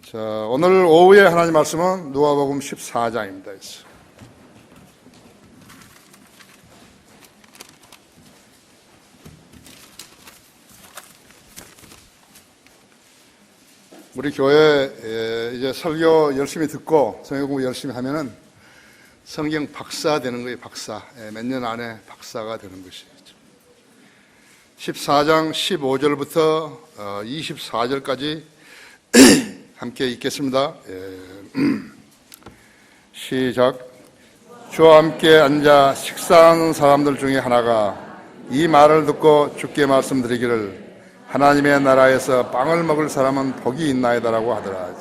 자, 오늘 오후에 하나님 말씀은 누가복음 14장입니다. 우리 교회 이제 설교 열심히 듣고 성경 공부 열심히 하면은 성경 박사 되는 거예요. 박사. 몇 년 안에 박사가 되는 것이죠. 14장 15절부터 24절까지 함께 읽겠습니다. 시작. 주와 함께 앉아 식사하는 사람들 중에 하나가 이 말을 듣고 주께 말씀드리기를 하나님의 나라에서 빵을 먹을 사람은 복이 있나이다라고 하더라.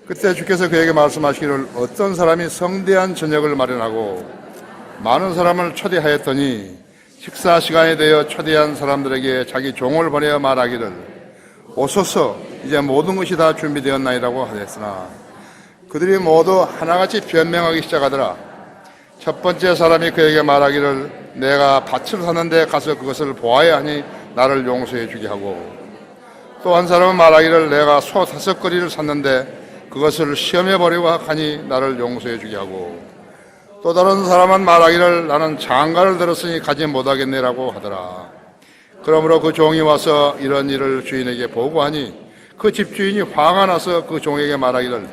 그때 주께서 그에게 말씀하시기를 어떤 사람이 성대한 저녁을 마련하고 많은 사람을 초대하였더니 식사 시간이 되어 초대한 사람들에게 자기 종을 보내어 말하기를 오소서 이제 모든 것이 다 준비되었나이라고 하였으나 그들이 모두 하나같이 변명하기 시작하더라. 첫 번째 사람이 그에게 말하기를 내가 밭을 샀는데 가서 그것을 보아야 하니 나를 용서해 주게 하고, 또 한 사람은 말하기를 내가 소 5거리를 샀는데 그것을 시험해 보려고 하니 나를 용서해 주게 하고, 또 다른 사람은 말하기를 나는 장가를 들었으니 가지 못하겠네라고 하더라. 그러므로 그 종이 와서 이런 일을 주인에게 보고하니 그 집주인이 화가 나서 그 종에게 말하기를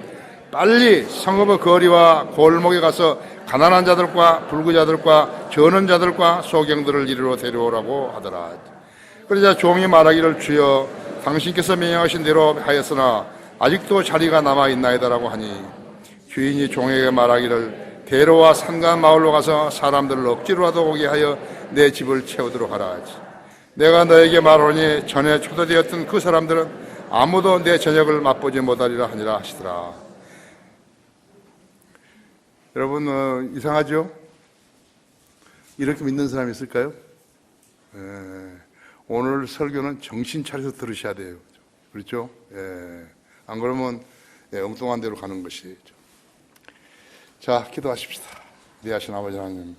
빨리 성읍의 거리와 골목에 가서 가난한 자들과 불구자들과 저는 자들과 소경들을 이리로 데려오라고 하더라. 그러자 종이 말하기를 주여 당신께서 명령하신 대로 하였으나 아직도 자리가 남아있나이다라고 하니 주인이 종에게 말하기를 데려와 산간 마을로 가서 사람들을 억지로라도 오게 하여 내 집을 채우도록 하라. 내가 너에게 말하니 전에 초대되었던 그 사람들은 아무도 내 저녁을 맛보지 못하리라 하니라 하시더라. 여러분 이상하죠? 이렇게 믿는 사람이 있을까요? 오늘 설교는 정신 차려서 들으셔야 돼요. 그렇죠? 안 그러면 엉뚱한 데로 가는 것이죠. 자, 기도하십시다. 위대하신 아버지 하나님,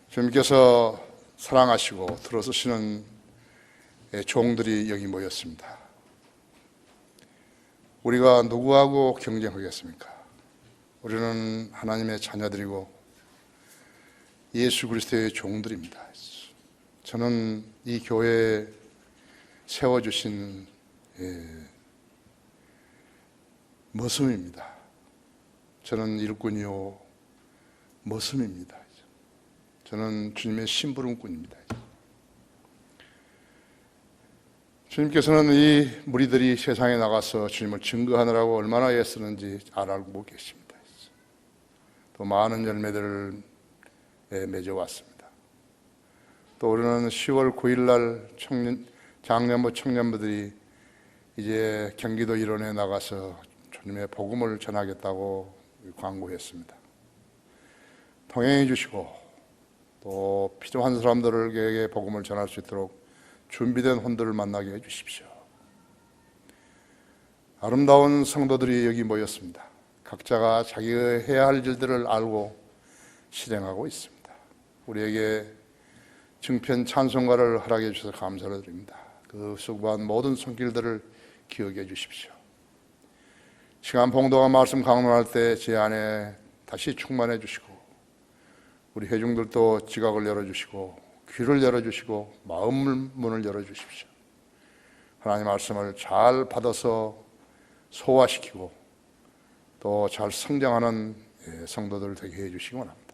주님께서 사랑하시고 들어서시는 종들이 여기 모였습니다. 우리가 누구하고 경쟁하겠습니까? 우리는 하나님의 자녀들이고 예수 그리스도의 종들입니다. 저는 이 교회에 세워주신 머슴입니다. 저는 일꾼이요 머슴입니다. 저는 주님의 심부름꾼입니다. 주님께서는 이 무리들이 세상에 나가서 주님을 증거하느라고 얼마나 애쓰는지 잘 알고 계십니다. 또 많은 열매들을 맺어왔습니다. 또 우리는 10월 9일 날 장년부 청년부들이 이제 경기도 일원에 나가서 주님의 복음을 전하겠다고 광고했습니다. 동행해 주시고 또 필요한 사람들에게 복음을 전할 수 있도록 준비된 혼들을 만나게 해주십시오. 아름다운 성도들이 여기 모였습니다. 각자가 자기가 해야 할 일들을 알고 실행하고 있습니다. 우리에게 증편 찬송가를 허락해 주셔서 감사를 드립니다. 그 수고한 모든 손길들을 기억해 주십시오. 시간 봉독과 말씀 강론할 때 제 안에 다시 충만해 주시고, 우리 회중들도 지각을 열어주시고 귀를 열어주시고 마음 문을 열어주십시오. 하나님 말씀을 잘 받아서 소화시키고 또 잘 성장하는 성도들 되게 해주시기 원합니다.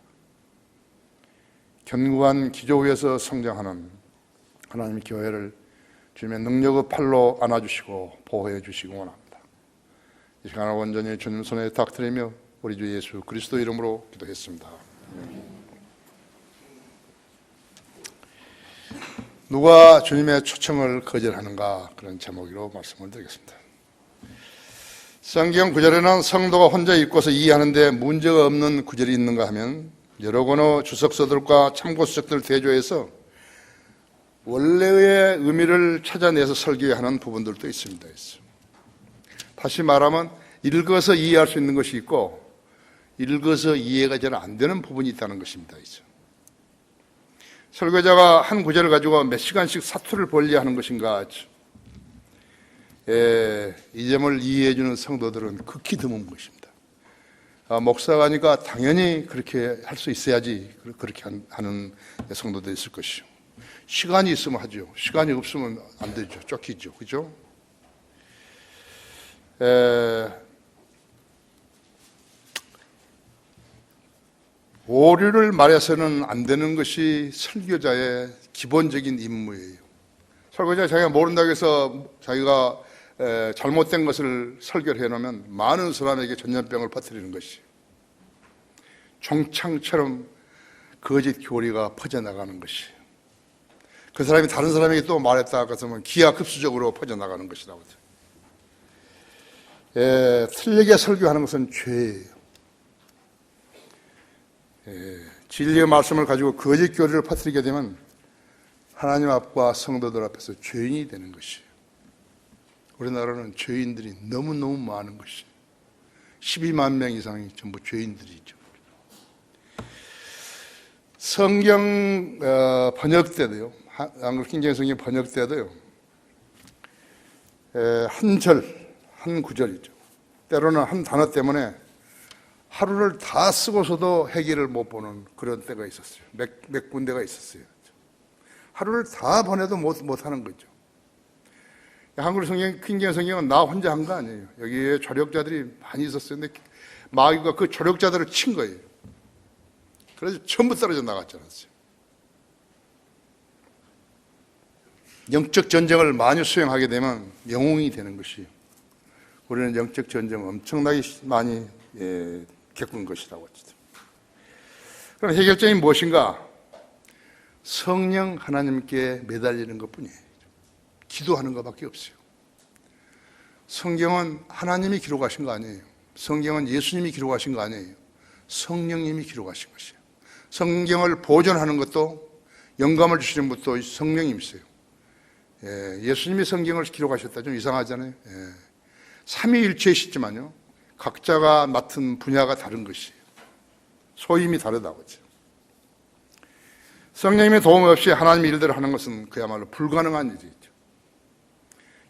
견고한 기조 위에서 성장하는 하나님의 교회를 주님의 능력의 팔로 안아주시고 보호해 주시기 원합니다. 이 시간을 온전히 주님 손에 탁드리며 우리 주 예수 그리스도 이름으로 기도했습니다. 누가 주님의 초청을 거절하는가, 그런 제목으로 말씀을 드리겠습니다. 성경 구절에는 성도가 혼자 읽고서 이해하는데 문제가 없는 구절이 있는가 하면 여러 권의 주석서들과 참고수석들 대조해서 원래의 의미를 찾아내서 설교하는 부분들도 있습니다. 다시 말하면 읽어서 이해할 수 있는 것이 있고 읽어서 이해가 잘 안 되는 부분이 있다는 것입니다. 설교자가 한 구절을 가지고 몇 시간씩 사투를 벌려야 하는 것인가? 이 점을 이해해 주는 성도들은 극히 드문 것입니다. 목사가니까 당연히 그렇게 할 수 있어야지 그렇게 하는 성도도 있을 것이요. 시간이 있으면 하죠. 시간이 없으면 안 되죠. 쫓기죠. 그죠? 오류를 말해서는 안 되는 것이 설교자의 기본적인 임무예요. 설교자 자기가 모른다고 해서 자기가 잘못된 것을 설교를 해놓으면 많은 사람에게 전염병을 퍼뜨리는 것이 종창처럼 거짓 교리가 퍼져나가는 것이 그 사람이 다른 사람에게 또 말했다 그러면 기하급수적으로 퍼져나가는 것이라고. 틀리게 설교하는 것은 죄예요. 진리의 말씀을 가지고 거짓 교리를 퍼뜨리게 되면 하나님 앞과 성도들 앞에서 죄인이 되는 것이에요. 우리나라는 죄인들이 너무너무 많은 것이에요. 12만 명 이상이 전부 죄인들이죠. 성경 번역 때도요, 한글 킹제임스 성경 번역 때도요, 한 절, 한 구절이죠. 때로는 한 단어 때문에 하루를 다 쓰고서도 해결을 못 보는 그런 때가 있었어요. 몇 군데가 있었어요. 하루를 다 보내도 못 하는 거죠. 한글 성경, 킹제임스 성경은 나 혼자 한 거 아니에요. 여기에 조력자들이 많이 있었어요. 근데 마귀가 그 조력자들을 친 거예요. 그래서 전부 떨어져 나갔지 않았어요. 영적 전쟁을 많이 수행하게 되면 영웅이 되는 것이에요. 우리는 영적 전쟁을 엄청나게 많이 겪은 것이라고 했죠. 그럼 해결점이 무엇인가? 성령 하나님께 매달리는 것뿐이에요. 기도하는 것밖에 없어요. 성경은 하나님이 기록하신 거 아니에요. 성경은 예수님이 기록하신 거 아니에요. 성령님이 기록하신 것이에요. 성경을 보존하는 것도 영감을 주시는 것도 성령님이세요. 예수님이 성경을 기록하셨다. 좀 이상하잖아요. 삼위일체이시지만요, 각자가 맡은 분야가 다른 것이에요. 소임이 다르다고 하죠. 성령님의 도움 없이 하나님의 일들을 하는 것은 그야말로 불가능한 일이죠.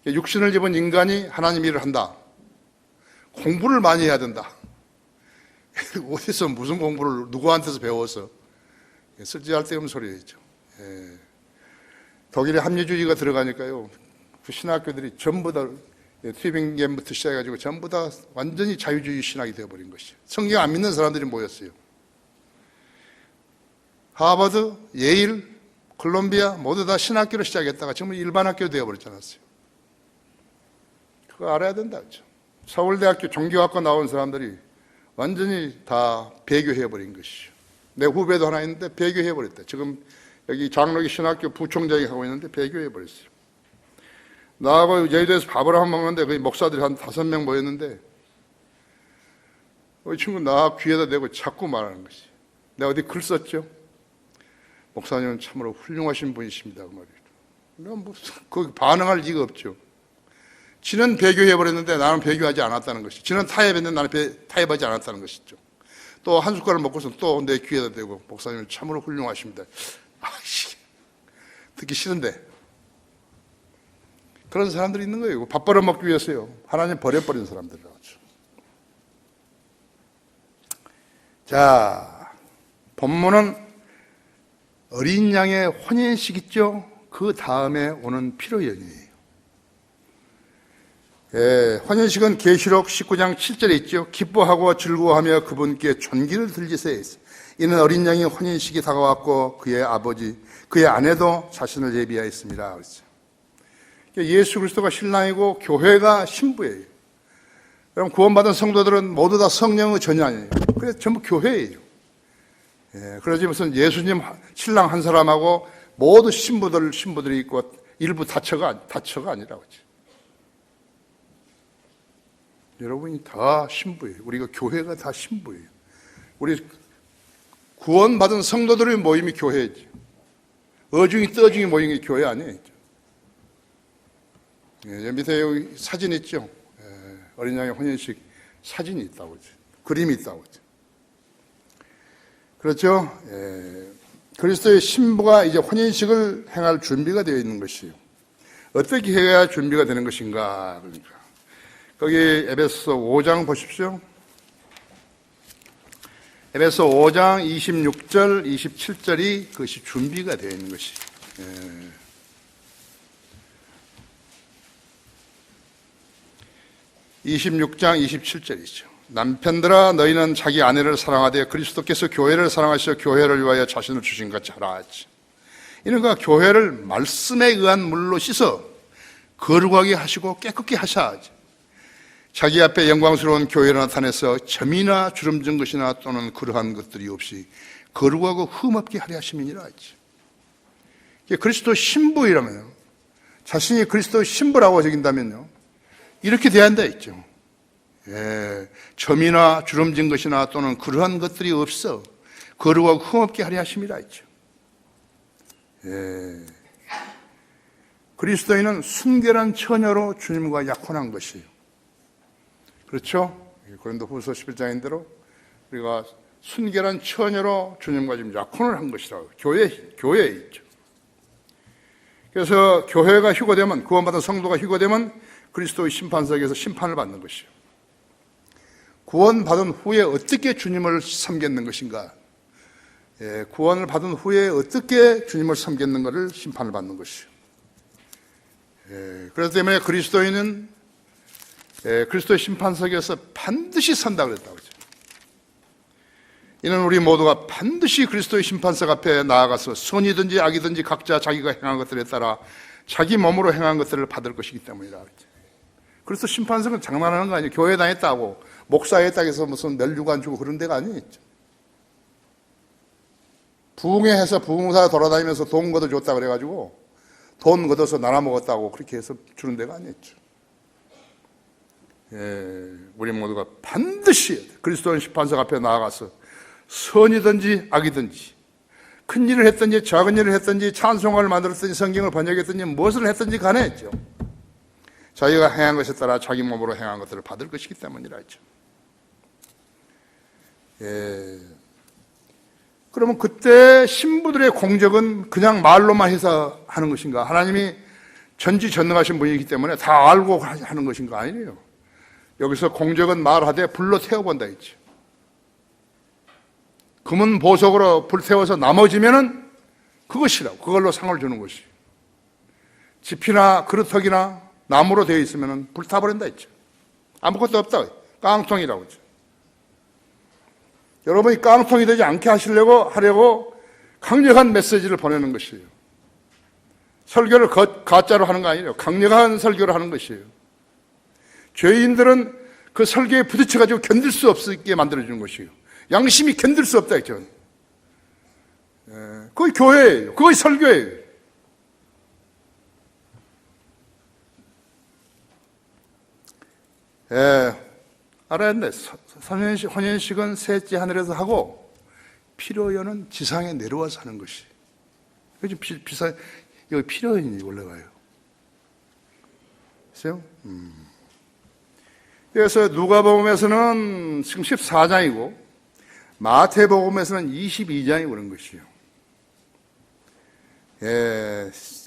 육신을 입은 인간이 하나님 일을 한다. 공부를 많이 해야 된다. 어디서 무슨 공부를 누구한테서 배워서 쓸데없는 소리였죠. 독일에 합리주의가 들어가니까요, 그 신학교들이 전부 다 튜빙겐부터 시작해가지고 전부 다 완전히 자유주의 신학이 되어버린 것이죠. 성경 안 믿는 사람들이 모였어요. 하버드, 예일, 콜롬비아 모두 다 신학교로 시작했다가 전부 일반 학교 되어버렸지 않았어요. 그거 알아야 된다. 그렇죠? 서울대학교 종교학과 나온 사람들이 완전히 다 배교해버린 것이죠. 내 후배도 하나 있는데 배교해버렸다. 지금 여기 장로기 신학교 부총장이 하고 있는데 배교해버렸어요. 나하고 여의도에서 밥을 한 번 먹는데 거기 목사들이 한 5명 모였는데 이 친구 나 귀에다 대고 자꾸 말하는 것이, 내가 어디 글 썼죠? 목사님은 참으로 훌륭하신 분이십니다. 그 말이에요. 뭐, 거기 반응할 리가 없죠. 지는 배교해버렸는데 나는 배교하지 않았다는 것이죠. 지는 타협했는데 나는 타협하지 않았다는 것이죠. 또 한 숟가락 먹고서 또 내 귀에다 대고 목사님은 참으로 훌륭하십니다. 아이씨, 듣기 싫은데. 그런 사람들이 있는 거예요. 밥 벌어먹기 위해서요. 하나님 버려버린 사람들이라고 하죠. 자, 본문은 어린 양의 혼인식 있죠? 그 다음에 오는 피로연이에요. 혼인식은 계시록 19장 7절에 있죠. 기뻐하고 즐거워하며 그분께 존귀를 들리세. 이는 어린 양의 혼인식이 다가왔고 그의 아버지, 그의 아내도 자신을 예비하였습니다. 그렇죠. 예수 그리스도가 신랑이고 교회가 신부예요. 그럼 구원받은 성도들은 모두 다 성령의 전환이에요. 그래서 전부 교회예요. 그러지 무슨 예수님 신랑 한 사람하고 모두 신부들이 있고 일부 다처가 아니라고 하죠. 여러분이 다 신부예요. 우리가 교회가 다 신부예요. 우리 구원받은 성도들의 모임이 교회죠. 어중이 떠중이 모임이 교회 아니에요. 밑에 여기 사진 있죠. 어린 양의 혼인식 사진이 있다고 하죠. 그림이 있다고 하죠. 그렇죠. 그리스도의 신부가 이제 혼인식을 행할 준비가 되어 있는 것이에요. 어떻게 해야 준비가 되는 것인가? 그러니까 거기 에베소 5장 보십시오. 에베소 5장 26절, 27절이 그것이 준비가 되어 있는 것이. 26장 27절이죠. 남편들아 너희는 자기 아내를 사랑하되 그리스도께서 교회를 사랑하시어 교회를 위하여 자신을 주신 같이 하라 하지. 이는 그 교회를 말씀에 의한 물로 씻어 거룩하게 하시고 깨끗게 하셔야 하지. 자기 앞에 영광스러운 교회를 나타내서 점이나 주름진 것이나 또는 그러한 것들이 없이 거룩하고 흠없게 하려 하심이니라 하지. 그리스도 신부이라면요, 자신이 그리스도 신부라고 적인다면요, 이렇게 돼야 한다 했죠. 점이나 주름진 것이나 또는 그러한 것들이 없어 거룩하고 흠없게 하려 하심이라 했죠. 그리스도인은 순결한 처녀로 주님과 약혼한 것이에요. 그렇죠? 고린도후서 11장인 대로 우리가 순결한 처녀로 주님과 지금 약혼을 한 것이라고 교회에 있죠. 그래서 교회가 휴거되면, 구원받은 성도가 휴거되면 그리스도의 심판석에서 심판을 받는 것이요. 구원받은 후에 어떻게 주님을 섬겼는 것인가? 구원을 받은 후에 어떻게 주님을 섬겼는가를 심판을 받는 것이요. 그렇기 때문에 그리스도인은 그리스도의 심판석에서 반드시 선다 그랬다고 그러죠. 이는 우리 모두가 반드시 그리스도의 심판석 앞에 나아가서 선이든지 악이든지 각자 자기가 행한 것들에 따라 자기 몸으로 행한 것들을 받을 것이기 때문이라 그랬죠. 그래서 심판석은 장난하는 거 아니에요. 교회 다녔다고 목사에 따라서 무슨 멸류관 주고 그런 데가 아니겠죠. 부흥회해서 부흥사 돌아다니면서 돈 걷어줬다 그래가지고 돈 걷어서 나눠 먹었다고 그렇게 해서 주는 데가 아니었죠. 우리 모두가 반드시 그리스도의 심판석 앞에 나아가서 선이든지 악이든지 큰 일을 했든지 작은 일을 했든지 찬송가를 만들었든지 성경을 번역했든지 무엇을 했든지 간에 했죠. 자기가 행한 것에 따라 자기 몸으로 행한 것들을 받을 것이기 때문이라 했죠. 그러면 그때 신부들의 공적은 그냥 말로만 해서 하는 것인가? 하나님이 전지전능하신 분이기 때문에 다 알고 하는 것인가? 아니에요. 여기서 공적은 말하되 불로 태워본다 했죠. 금은 보석으로 불태워서 나머지면은 그것이라고, 그걸로 상을 주는 것이에요. 지피나 그릇턱이나 나무로 되어 있으면은 불타버린다 했죠. 아무것도 없다. 깡통이라고 했죠. 여러분이 깡통이 되지 않게 하려고 강력한 메시지를 보내는 것이에요. 설교를 가짜로 하는 거 아니에요. 강력한 설교를 하는 것이에요. 죄인들은 그 설교에 부딪혀가지고 견딜 수 없게 만들어주는 것이에요. 양심이 견딜 수 없다 했죠. 그게 교회예요. 그게 설교예요. 알아야 돼. 혼연식은 셋째 하늘에서 하고 피로연은 지상에 내려와서 하는 것이. 요즘 여기 피로연이 올라가요. 그렇죠? 그래서 누가복음에서는 지금 14장이고 마태복음에서는 22장이 오는 것이요.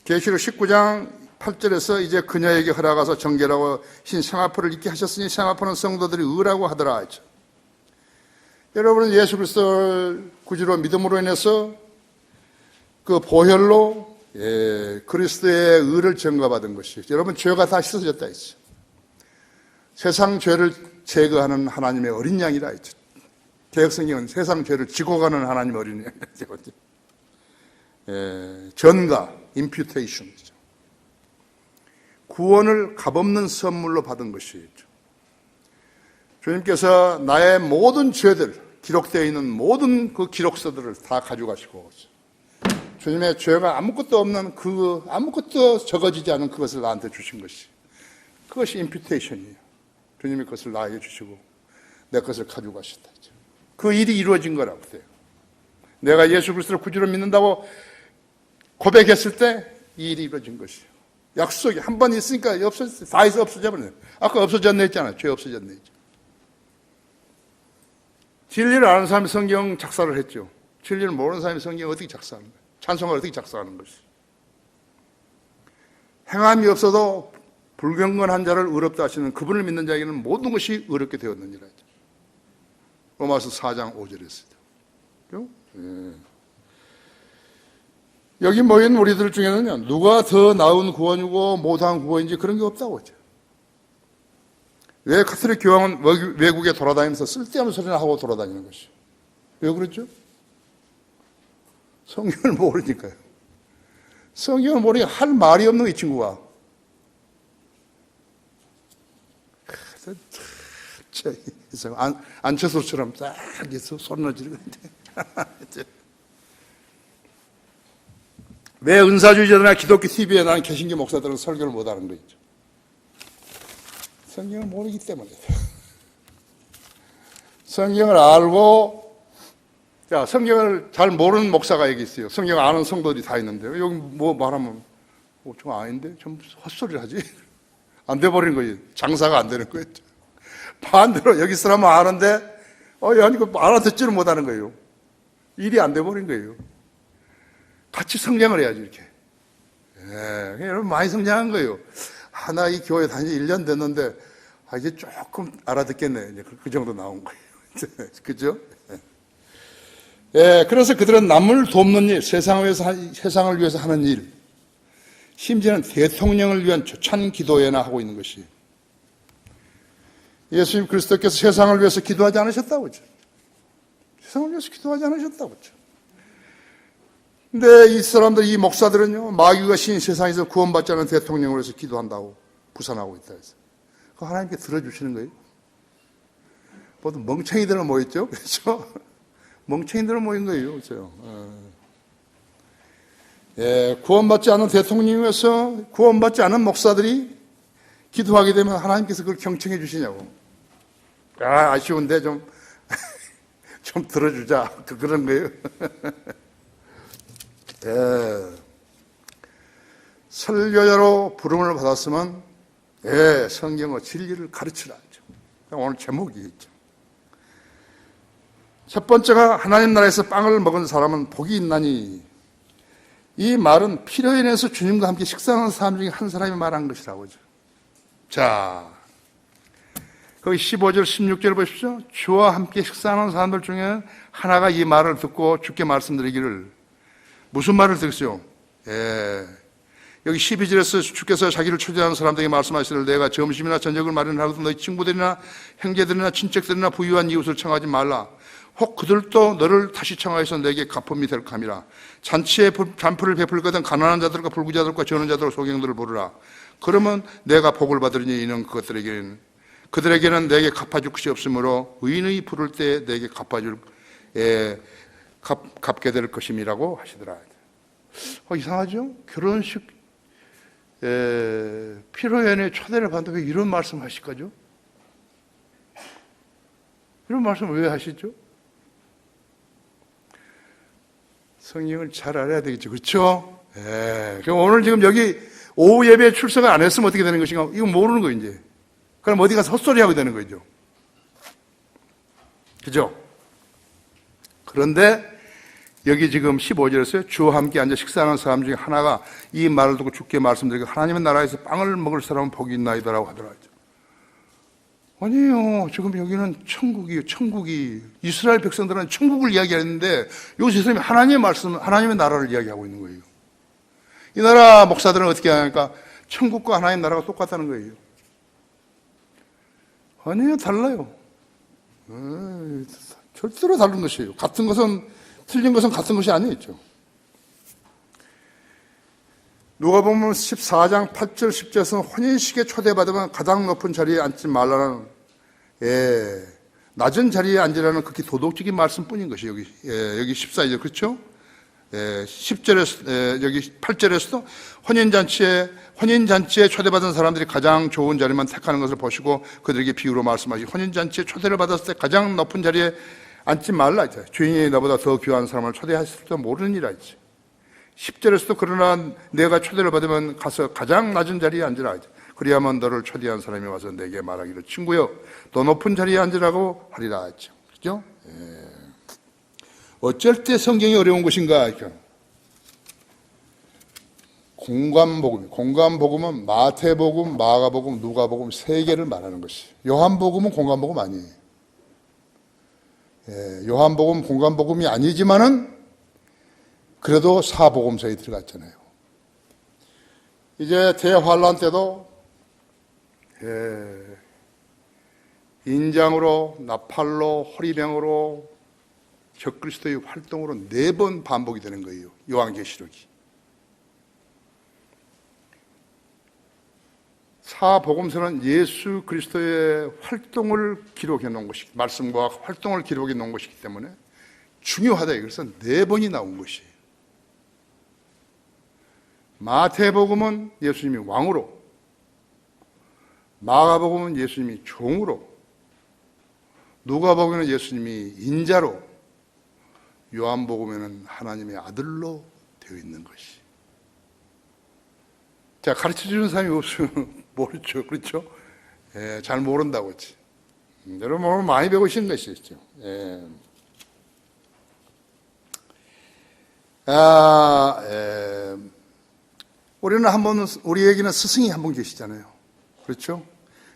계시록 19장 8절에서 이제 그녀에게 허락하서 정결하고 흰 세마포를 입게 하셨으니 세마포는 성도들이 의라고 하더라 했죠. 여러분은 예수 그리스도를 구주로 믿음으로 인해서 그 보혈로 그리스도의 의를 증거받은 것이, 여러분 죄가 다 씻어졌다 했죠. 세상 죄를 제거하는 하나님의 어린 양이라 했죠. 개혁성경은 세상 죄를 지고 가는 하나님의 어린 양이라고 했죠. 전가, 임퓨테이션이죠. 구원을 값없는 선물로 받은 것이죠. 주님께서 나의 모든 죄들, 기록되어 있는 모든 그 기록서들을 다 가져가시고 주님의 죄가 아무것도 없는 아무것도 적어지지 않은 그것을 나한테 주신 것이, 그것이 임퓨테이션이에요. 주님이 그것을 나에게 주시고 내 것을 가져가셨다. 그 일이 이루어진 거라고 돼요. 내가 예수 그리스도를 구주로 믿는다고 고백했을 때 이 일이 이루어진 것이에요. 약속이 한 번 있으니까 다 해서 없어져 버려요. 아까 없어졌네 했잖아요. 죄 없어졌네 했죠. 진리를 아는 사람이 성경 작사를 했죠. 진리를 모르는 사람이 성경 어떻게 작사하는 거예요? 찬송가를 어떻게 작사하는 것이. 행함이 없어도 불경건한 자를 의롭다 하시는 그분을 믿는 자에게는 모든 것이 의롭게 되었느니라. 로마서 4장 5절에 있어요. 예. 여기 모인 우리들 중에는요, 누가 더 나은 구원이고 못한 구원인지 그런 게 없다고 하죠. 왜 카톨릭 교황은 외국에 돌아다니면서 쓸데없는 소리나 하고 돌아다니는 것이요? 왜 그렇죠? 성경을 모르니까요. 성경을 모르니까 할 말이 없는 이 친구가. 안철수처럼 딱 소리를 지르는데. 왜 은사주의자들이나 기독교 TV에 나는 개신교 목사들은 설교를 못하는 거죠? 성경을 모르기 때문에. 성경을 알고, 성경을 잘 모르는 목사가 여기 있어요. 성경 아는 성도들이 다 있는데, 여기 뭐 말하면, 저거 아닌데? 좀 헛소리를 하지? 안 돼버린 거예요. 장사가 안 되는 거예요. 반대로 여기 사람은 아는데, 이거 알아듣지를 못하는 거예요. 일이 안 돼버린 거예요. 같이 성장을 해야지, 이렇게. 예, 여러분 많이 성장한 거예요. 하나 이 교회 다닌 지 1년 됐는데, 이제 조금 알아듣겠네. 이제 그 정도 나온 거예요. 그죠? 예, 그래서 그들은 남을 돕는 일, 세상을 위해서 하는 일, 심지어는 대통령을 위한 조찬 기도회나 하고 있는 것이. 예수님 그리스도께서 세상을 위해서 기도하지 않으셨다고 그죠? 세상을 위해서 기도하지 않으셨다고 그죠? 근데 이 사람들, 이 목사들은요, 마귀가 신 세상에서 구원받지 않은 대통령을 위해서 기도한다고 부산하고 있다 해서. 그 하나님께 들어주시는 거예요. 모두 멍청이들은 모였죠? 그렇죠? 멍청이들은 모인 거예요. 그렇죠? 예, 구원받지 않은 대통령을 위해서 구원받지 않은 목사들이 기도하게 되면 하나님께서 그걸 경청해 주시냐고. 아쉬운데 좀 들어주자. 그런 거예요. 예. 설교자로 부름을 받았으면 성경의 진리를 가르치라. 오늘 제목이 있죠. 첫 번째가 하나님 나라에서 빵을 먹은 사람은 복이 있나니, 이 말은 필요에 인해서 주님과 함께 식사하는 사람 중에 한 사람이 말한 것이라고 하죠. 자, 거기 15절, 16절 보십시오. 주와 함께 식사하는 사람들 중에 하나가 이 말을 듣고 주께 말씀드리기를, 무슨 말을 듣겠어요? 여기 12절에서 주께서 자기를 초대하는 사람들에게 말씀하시기를, 내가 점심이나 저녁을 마련하거든 너희 친구들이나 형제들이나 친척들이나 부유한 이웃을 청하지 말라. 혹 그들도 너를 다시 청하여서 내게 가품이 될 감이라. 잔치에 잔풀을 베풀거든 가난한 자들과 불구자들과 저는 자들 소경들을 부르라. 그러면 내가 복을 받으리니 이는 그들에게는 내게 갚아줄 것이 없으므로 의인의 부를 때 내게 갚게 될 것임이라고 하시더라. 이상하죠? 결혼식 피로연에 초대를 받는데 왜 이런 말씀 하실 거죠? 이런 말씀을 왜 하시죠? 성경을 잘 알아야 되겠죠. 그렇죠? 그럼 오늘 지금 여기 오후 예배에 출석을 안 했으면 어떻게 되는 것인가? 이거 모르는 거예요, 이제. 그럼 어디 가서 헛소리 하게 되는 거죠. 그죠? 그런데 여기 지금 15절에서요, 주와 함께 앉아 식사하는 사람 중에 하나가 이 말을 듣고 주께 말씀드리고 하나님의 나라에서 빵을 먹을 사람은 복이 있나이다라고 하더라고요. 아니에요. 지금 여기는 천국이에요. 천국이. 이스라엘 백성들은 천국을 이야기하는데 여기서 사람이 하나님의 말씀, 하나님의 나라를 이야기하고 있는 거예요. 이 나라 목사들은 어떻게 하니까 천국과 하나님의 나라가 똑같다는 거예요. 아니에요. 달라요. 절대로 다른 것이에요. 같은 것은, 틀린 것은 같은 것이 아니죠. 누가복음 14장 8절 10절에서는 혼인식에 초대받으면 가장 높은 자리에 앉지 말라는, 낮은 자리에 앉으라는 극히 도덕적인 말씀뿐인 것이 여기 14절, 그렇죠? 10절에서, 여기 8절에서도 혼인잔치에 초대받은 사람들이 가장 좋은 자리만 택하는 것을 보시고 그들에게 비유로 말씀하시고, 혼인잔치에 초대를 받았을 때 가장 높은 자리에 앉지 말라 했죠. 주인이 나보다 더 귀한 사람을 초대했을지도 모르느니라 했죠. 10절에서도 그러나 내가 초대를 받으면 가서 가장 낮은 자리에 앉으라 했죠. 그리하면 너를 초대한 사람이 와서 내게 말하기를, 친구여 더 높은 자리에 앉으라고 하리라 했죠. 그죠? 어쩔 때 성경이 어려운 것인가? 공관복음은 마태복음, 마가복음, 누가복음 세 개를 말하는 것이. 요한복음은 공관복음 아니에요. 요한복음 공관복음이 아니지만은 그래도 사복음서에 들어갔잖아요. 이제 대환란 때도 인장으로, 나팔로, 호리병으로 적그리스도의 활동으로 4번 반복이 되는 거예요. 요한계시록이. 사복음서는 예수 그리스도의 활동을 기록해 놓은 것이기, 말씀과 활동을 기록해 놓은 것이기 때문에 중요하다. 그래서 4번이 나온 것이에요. 마태복음은 예수님이 왕으로, 마가복음은 예수님이 종으로, 누가복음은 예수님이 인자로, 요한복음에는 하나님의 아들로 되어 있는 것이. 자, 가르쳐주는 사람이 없으면 모르죠. 그렇죠? 잘 모른다고 했지. 여러분 오늘 많이 배우신 것이죠. 우리에게는 스승이 한 분 계시잖아요. 그렇죠?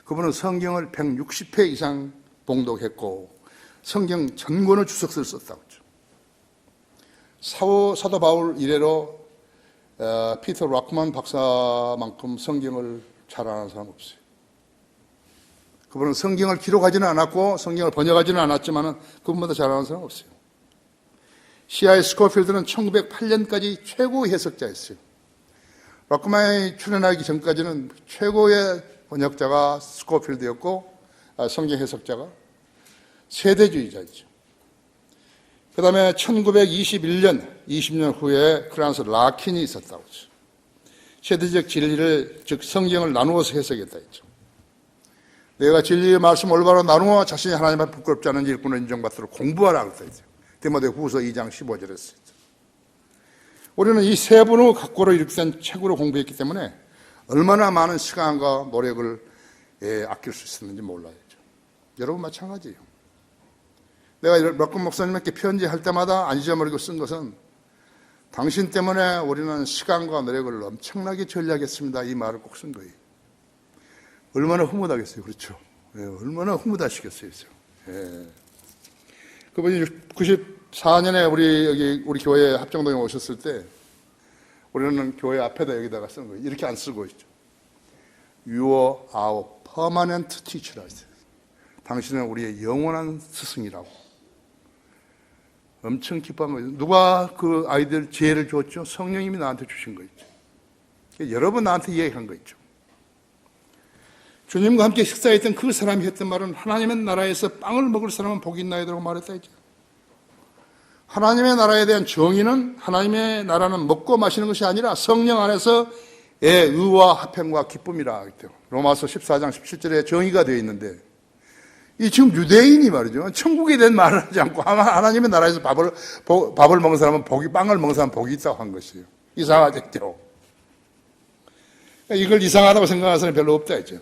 그분은 성경을 160회 이상 봉독했고 성경 전권을 주석서를 썼다고 했죠. 사도 바울 이래로 피터 락만 박사만큼 성경을 잘 아는 사람 없어요. 그분은 성경을 기록하지는 않았고 성경을 번역하지는 않았지만 그분보다 잘 아는 사람 없어요. C.I. 스코필드는 1908년까지 최고 해석자였어요. 락만이 출연하기 전까지는 최고의 번역자가 스코필드였고 성경 해석자가 세대주의자였죠. 그 다음에 1921년, 20년 후에 프랑스 라킨이 있었다고 했죠. 세대적 진리를, 즉 성경을 나누어서 해석했다 했죠. 내가 진리의 말씀 올바로 나누어 자신이 하나님 앞에 부끄럽지 않은 일꾼을 인정받도록 공부하라 그랬다 했죠. 디모데후서 2장 15절에 했어요. 우리는 이 세 분의 각고로 이렇게 된 책으로 공부했기 때문에 얼마나 많은 시간과 노력을 아낄 수 있었는지 몰라야죠. 여러분 마찬가지예요. 내가 락군 목사님께 편지할 때마다 안 잊어버리고 쓴 것은 당신 때문에 우리는 시간과 노력을 엄청나게 전략했습니다. 이 말을 꼭 쓴 거예요. 얼마나 흐뭇하겠어요. 그렇죠? 얼마나 흐뭇하시겠어요. 그분이 94년에 우리 교회에 합정동에 오셨을 때 우리는 교회 앞에다 여기다가 쓴 거예요. 이렇게 안 쓰고 있죠. You are our permanent teacher. 당신은 우리의 영원한 스승이라고. 엄청 기뻐한 거죠. 누가 그 아이들 지혜를 줬죠? 성령님이 나한테 주신 거 있죠. 여러 번 나한테 이야기한 거 있죠. 주님과 함께 식사했던 그 사람이 했던 말은 하나님의 나라에서 빵을 먹을 사람은 복이 있나이라고 말했다 했죠. 하나님의 나라에 대한 정의는 하나님의 나라는 먹고 마시는 것이 아니라 성령 안에서의 의와 화평과 기쁨이라 했대요. 로마서 14장 17절에 정의가 되어 있는데 이 지금 유대인이 말이죠. 천국에 대한 말을 하지 않고 하나님의 나라에서 밥을 먹은 사람은 빵을 먹은 사람은 복이 있다고 한 것이에요. 이상하죠. 이걸 이상하다고 생각하는 사람이 별로 없다 했죠.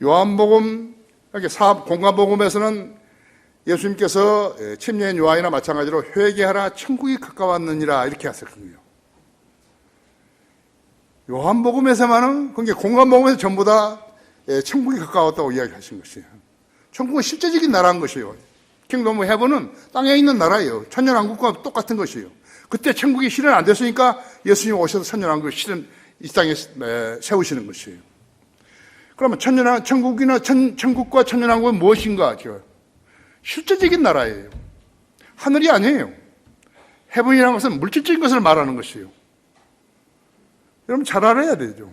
요한복음, 공관복음에서는 예수님께서 침례인 요한이나 마찬가지로 회개하라 천국이 가까웠느니라 이렇게 하셨거든요. 요한복음에서만은 그러니까 공관복음에서 전부 다 천국이 가까웠다고 이야기하신 것이에요. 천국은 실제적인 나라인 것이에요. 킹덤 오브 헤븐은 땅에 있는 나라예요. 천년왕국과 똑같은 것이에요. 그때 천국이 실현 안 됐으니까 예수님 오셔서 천년왕국을 실현 이 땅에 세우시는 것이에요. 그러면 천국과 천년왕국은 무엇인가? 실제적인 나라예요. 하늘이 아니에요. 헤븐이라는 것은 물질적인 것을 말하는 것이에요. 여러분 잘 알아야 되죠.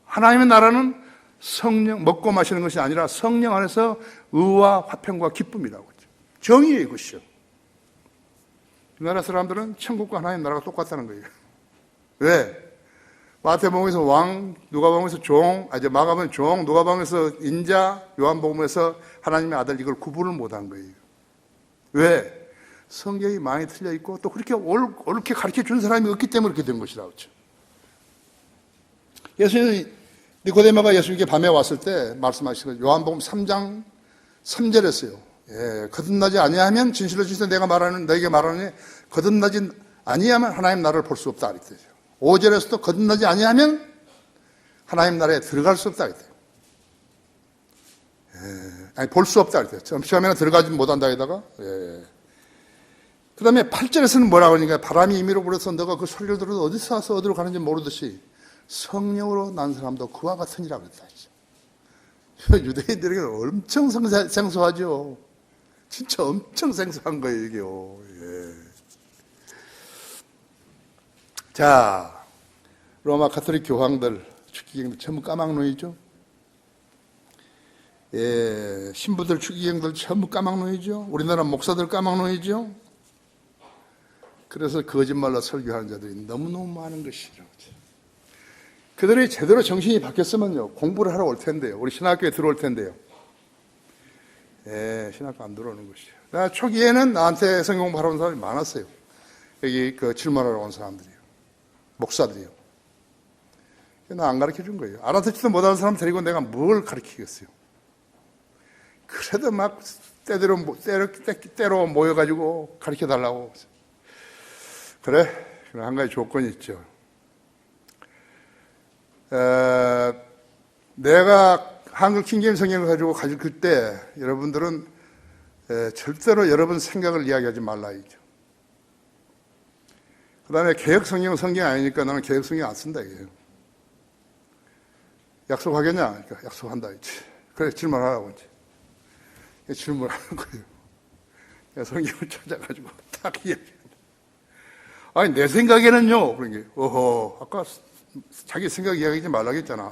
하나님의 나라는 성령, 먹고 마시는 것이 아니라 성령 안에서 의와 화평과 기쁨이라고 하죠. 정의의 것이요. 이 나라 사람들은 천국과 하나님의 나라가 똑같다는 거예요. 왜? 마태복음에서 왕, 누가복음에서 종, 마가복음에서 종, 누가복음에서 인자, 요한복음에서 하나님의 아들 이걸 구분을 못한 거예요. 왜? 성경이 많이 틀려 있고 또 그렇게 옳게 가르쳐 준 사람이 없기 때문에 그렇게 된 것이라고 했죠. 예수님이 니고데모가 예수님께 밤에 왔을 때 말씀하시고 요한복음 3장 3절 했어요. 거듭나지 아니하면 진실로 진실로 내가 말하는 너에게 말하니 거듭나지 아니하면 하나님 나라를 볼 수 없다 이랬죠. 5절에서도 거듭나지 아니하면 하나님 나라에 들어갈 수 없다 그랬대요. 아니, 볼 수 없다 그랬대요. 처음에는 들어가지 못한다 에다가 그 다음에 8절에서는 뭐라고 하니까 바람이 임의로 불어서 너가 그 소리를 들어도 어디서 와서 어디로 가는지 모르듯이 성령으로 난 사람도 그와 같으니라 그랬다. 유대인들에게는 엄청 생소하죠. 진짜 엄청 생소한 거예요, 이게요. 자, 로마 가톨릭 교황들, 축기경들 전부 까막눈이죠. 신부들, 축기경들 전부 까막눈이죠. 우리나라 목사들 까막눈이죠. 그래서 거짓말로 설교하는 자들이 너무너무 많은 것이죠. 그들이 제대로 정신이 바뀌었으면요, 공부를 하러 올 텐데요. 우리 신학교에 들어올 텐데요. 신학교 안 들어오는 것이에요. 나 초기에는 나한테 성경 공부하러 온 사람이 많았어요. 여기 질문하러 온 사람들이요. 목사들이요. 나 안 가르쳐 준 거예요. 알아듣지도 못하는 사람 데리고 내가 뭘 가르치겠어요. 그래도 막 때로 모여가지고 가르쳐 달라고. 그래, 한 가지 조건이 있죠. 내가 한글 킹제임 성경을 가지고 가르칠 때 여러분들은 절대로 여러분 생각을 이야기하지 말라 이죠. 그 다음에 개혁 성경은 성경이 아니니까 나는 개혁 성경 안 쓴다 이게요. 약속하겠냐? 그러니까 약속한다 이지. 그래, 질문하라고 이제. 질문하는 거예요. 성경을 찾아가지고 딱 이야기한다. 아니, 내 생각에는요. 그런 게, 아까 자기 생각 이야기하지 말라고 했잖아.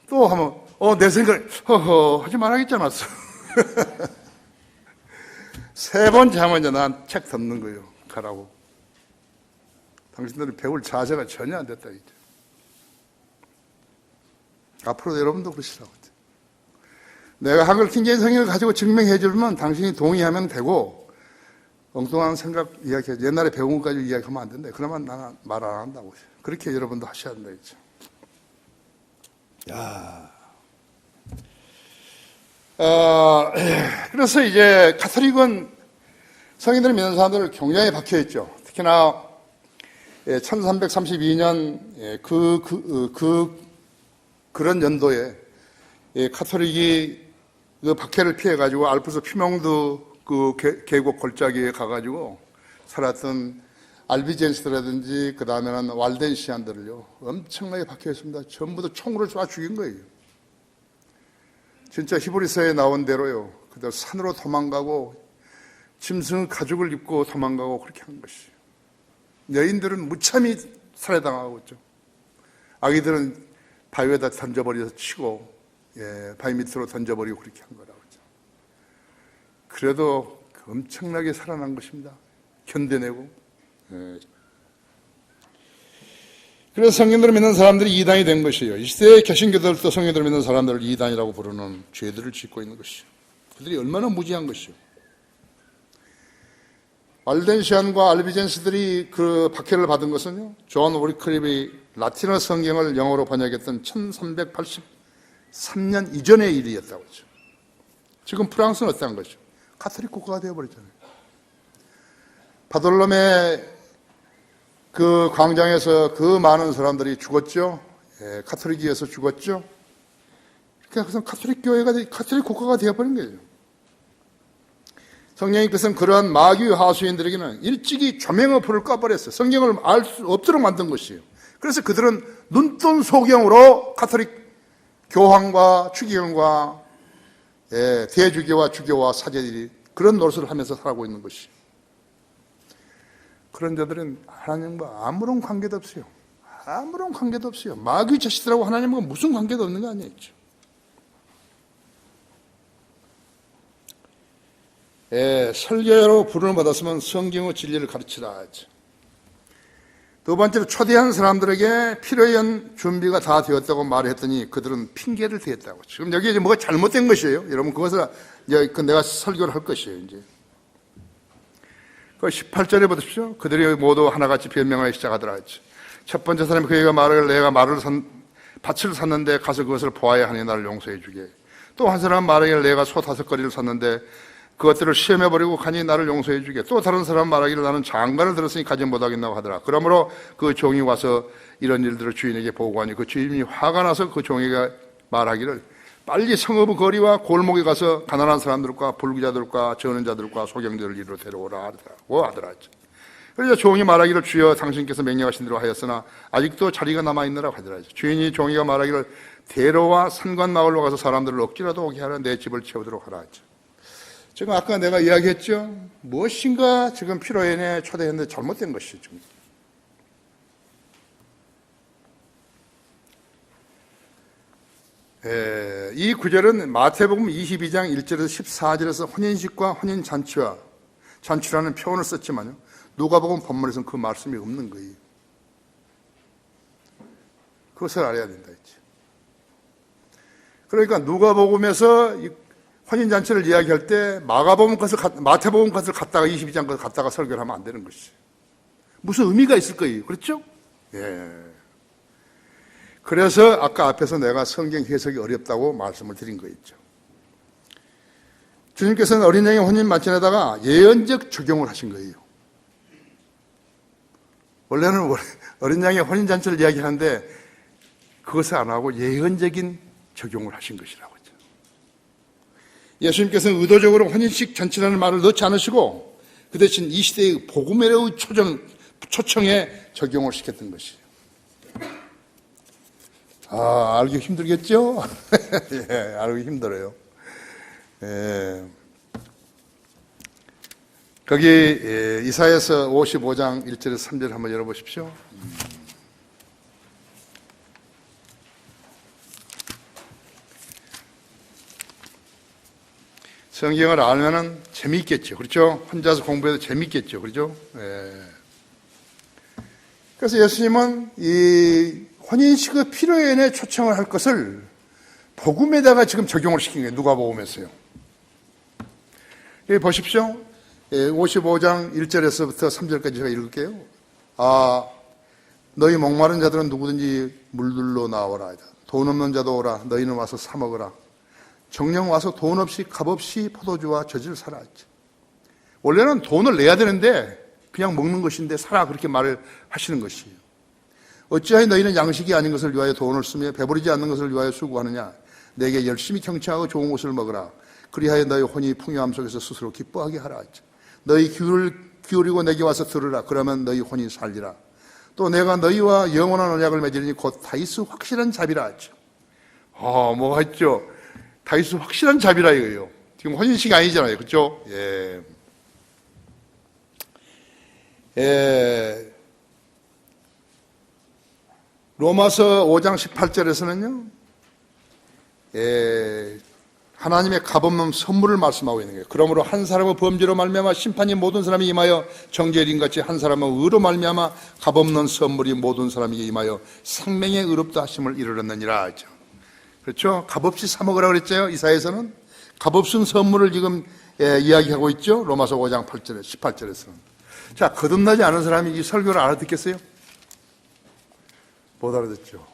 또 하면, 내 생각, 하지 말라고 했잖아. 세 번째 하면 이제 난 책 덮는 거예요. 가라고. 당신들은 배울 자세가 전혀 안 됐다, 이제. 앞으로도 여러분도 그러시라고. 내가 한글 킹제임 성경을 가지고 증명해 주면 당신이 동의하면 되고, 엉뚱한 생각 이야기해. 옛날에 배운 것 가지고 이야기하면 안 된다. 그러면 나는 말 안 한다고. 그렇게 여러분도 하셔야 된다, 이제. 그래서 이제 가톨릭은 성인들 믿는 사람들 경향에 박혀 있죠. 특히나 1332년 그런 연도에 가톨릭이 그 박해를 피해 가지고 알프스 피몽드 그 계곡 골짜기에 가가지고 살았던 알비젠스라든지 그 다음에는 walden시안들을요 엄청나게 박해했습니다. 전부 다 총으로 쏴 죽인 거예요. 진짜 히브리서에 나온 대로요. 그들 산으로 도망가고 짐승 가죽을 입고 도망가고 그렇게 한 것이에요. 여인들은 무참히 살해당하고 있죠. 아기들은 바위에다 던져버려서 치고 바위 밑으로 던져버리고 그렇게 한 거라고 하죠. 그래도 엄청나게 살아난 것입니다. 견뎌내고. 그래서 성경들을 믿는 사람들이 이단이 된 것이에요. 이 시대의 개신교들도 성경들을 믿는 사람들을 이단이라고 부르는 죄들을 짓고 있는 것이에요. 그들이 얼마나 무지한 것이요. 알덴시안과 알비젠스들이 그 박해를 받은 것은요, 존 오리클립이 라틴어 성경을 영어로 번역했던 1383년 이전의 일이었다고 하죠. 지금 프랑스는 어떠한 것이죠? 가톨릭 국가가 되어버렸잖아요. 바돌롬의 그 광장에서 그 많은 사람들이 죽었죠. 가톨릭에 의해서 죽었죠. 그래서 가톨릭 교회가, 가톨릭 국가가 되어버린 거예요. 성령님께서는 그러한 마귀 하수인들에게는 일찍이 조명의 불을 꺼버렸어요. 성경을 알 수 없도록 만든 것이에요. 그래서 그들은 눈뜬 소경으로 가톨릭 교황과 추기경과 대주교와 주교와 사제들이 그런 노릇을 하면서 살아가고 있는 것이에요. 그런 자들은 하나님과 아무런 관계도 없어요. 아무런 관계도 없어요. 마귀 자식들하고 하나님과 무슨 관계도 없는 거 아니겠죠. 설교로 부름을 받았으면 성경의 진리를 가르치라 하죠. 두 번째로 초대한 사람들에게 필요한 준비가 다 되었다고 말했더니 그들은 핑계를 대었다고. 지금 여기 이제 뭐가 잘못된 것이에요. 여러분 그것을 이제 내가 설교를 할 것이에요. 이제. 18절에 보십시오. 그들이 모두 하나같이 변명하기 시작하더라 했죠. 첫 번째 사람이 그에게 말을 내가 밭을 샀는데 가서 그것을 보아야 하니 나를 용서해 주게. 또 한 사람 말하기를 내가 소 5거리를 샀는데 그것들을 시험해버리고 간이 나를 용서해 주게. 또 다른 사람 말하기를 나는 장가를 들었으니 가지 못하겠나고 하더라. 그러므로 그 종이 와서 이런 일들을 주인에게 보고하니 그 주인이 화가 나서 그 종에게 말하기를 빨리 성읍의 거리와 골목에 가서 가난한 사람들과 불구자들과 저는 자들과 소경들을 이리로 데려오라 하더라. 그래서 종이 말하기를 주여 당신께서 명령하신 대로 하였으나 아직도 자리가 남아있느라고 하더라. 주인이 종이가 말하기를 대로와 산관 마을로 가서 사람들을 억지라도 오게 하라. 내 집을 채우도록 하라. 지금 아까 내가 이야기했죠. 무엇인가 지금 피로연에 초대했는데 잘못된 것이죠. 이 구절은 마태복음 22장 1절에서 14절에서 혼인식과 혼인잔치와 잔치라는 표현을 썼지만요, 누가복음 본문에서는 그 말씀이 없는 거예요. 그것을 알아야 된다 했죠. 그러니까 누가복음에서 혼인잔치를 이야기할 때 마태복음 것을 갖다가 22장 것을 갖다가 설교를 하면 안 되는 것이죠. 무슨 의미가 있을 거예요. 그렇죠? 예. 그래서 아까 앞에서 내가 성경 해석이 어렵다고 말씀을 드린 거였죠. 주님께서는 어린 양의 혼인 만찬에다가 예언적 적용을 하신 거예요. 원래는 어린 양의 혼인 잔치를 이야기하는데 그것을 안 하고 예언적인 적용을 하신 것이라고 했죠. 예수님께서는 의도적으로 혼인식 잔치라는 말을 넣지 않으시고 그 대신 이 시대의 복음의 초청에 적용을 시켰던 것이에요. 알기 힘들겠죠? 예, 알기 힘들어요. 예. 거기 이사야서 55장 1절에서 3절 한번 열어보십시오. 성경을 알면은 재미있겠죠. 그렇죠? 혼자서 공부해도 재미있겠죠. 그렇죠? 예. 그래서 예수님은 이 혼인식의 피로연에 초청을 할 것을 복음에다가 지금 적용을 시킨 거예요. 누가복음에서요. 여기 보십시오. 55장 1절에서부터 3절까지 제가 읽을게요. 너희 목마른 자들은 누구든지 물들로 나오라. 돈 없는 자도 오라. 너희는 와서 사 먹으라. 정령 와서 돈 없이 값 없이 포도주와 젖을 사라. 원래는 돈을 내야 되는데 그냥 먹는 것인데 사라, 그렇게 말을 하시는 것이에요. 어찌하여 너희는 양식이 아닌 것을 위하여 돈을 쓰며 배부르지 않는 것을 위하여 수고하느냐. 내게 열심히 경치하고 좋은 것을 먹으라. 그리하여 너희 혼이 풍요함 속에서 스스로 기뻐하게 하라. 너희 귀를 기울이고 내게 와서 들으라. 그러면 너희 혼이 살리라. 또 내가 너희와 영원한 언약을 맺으리니 곧 다이스 확실한 자비라 하죠. 뭐가 있죠? 다이스 확실한 자비라 이거예요. 지금 혼인식이 아니잖아요. 그렇죠? 로마서 5장 18절에서는요, 하나님의 값없는 선물을 말씀하고 있는 거예요. 그러므로 한 사람의 범죄로 말미암아 심판이 모든 사람이 임하여 정죄인 같이 한 사람의 의로 말미암아 값없는 선물이 모든 사람에게 임하여 생명의 의롭다 하심을 이르렀느니라 하죠. 그렇죠? 값없이 사 먹으라 그랬죠. 이사야에서는 값없은 선물을 지금 이야기하고 있죠. 로마서 5장 18절에서는. 자, 거듭나지 않은 사람이 이 설교를 알아듣겠어요? 못 알아듣죠.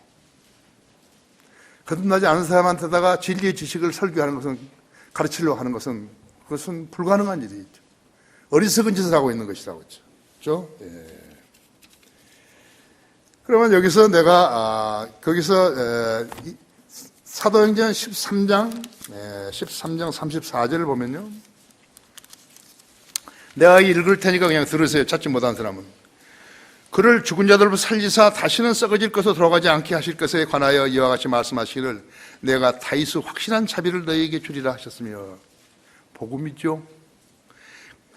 거듭나지 않은 사람한테다가 진리의 지식을 설교하는 것은, 가르치려고 하는 것은, 그것은 불가능한 일이죠. 어리석은 짓을 하고 있는 것이라고 했죠. 그렇죠? 그러면 여기서 내가 거기서 사도행전 13장 34절을 보면요, 내가 읽을 테니까 그냥 들으세요. 찾지 못한 사람은. 그를 죽은 자들로 살리사 다시는 썩어질 것으로 돌아가지 않게 하실 것에 관하여 이와 같이 말씀하시기를 내가 다이스 확실한 자비를 너희에게 주리라 하셨으며. 복음이죠.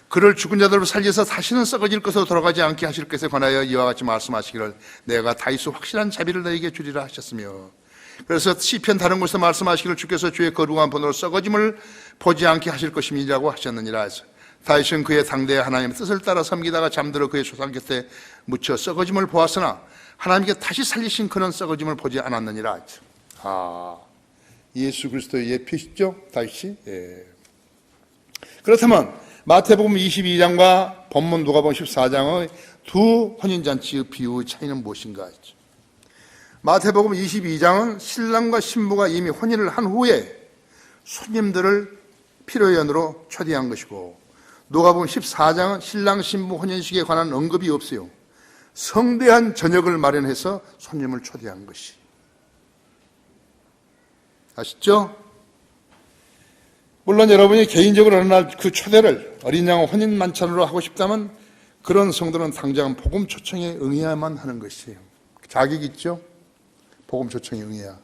그를 죽은 자들로 살리사 다시는 썩어질 것으로 돌아가지 않게 하실 것에 관하여 이와 같이 말씀하시기를 내가 다이스 확실한 자비를 너희에게 주리라 하셨으며. 그래서 시편 다른 곳에서 말씀하시기를 주께서 주의 거룩한 본으로 썩어짐을 보지 않게 하실 것임이라고 하셨느니라 해서 다윗은 그의 당대의 하나님의 뜻을 따라 섬기다가 잠들어 그의 조상 곁에 묻혀 썩어짐을 보았으나 하나님께 다시 살리신 그는 썩어짐을 보지 않았느니라 하죠. 예수 그리스도의 예표시죠, 다윗이. 그렇다면 마태복음 22장과 본문 누가복음 14장의 두 혼인잔치의 비유의 차이는 무엇인가 했죠. 마태복음 22장은 신랑과 신부가 이미 혼인을 한 후에 손님들을 피로연으로 초대한 것이고, 누가복음 14장은 신랑 신부 혼인식에 관한 언급이 없어요. 성대한 저녁을 마련해서 손님을 초대한 것이. 아시죠? 물론 여러분이 개인적으로 어느 날 그 초대를 어린 양 혼인 만찬으로 하고 싶다면 그런 성도는 당장 복음 초청에 응해야만 하는 것이에요. 자격 있죠? 복음 초청에 응해야.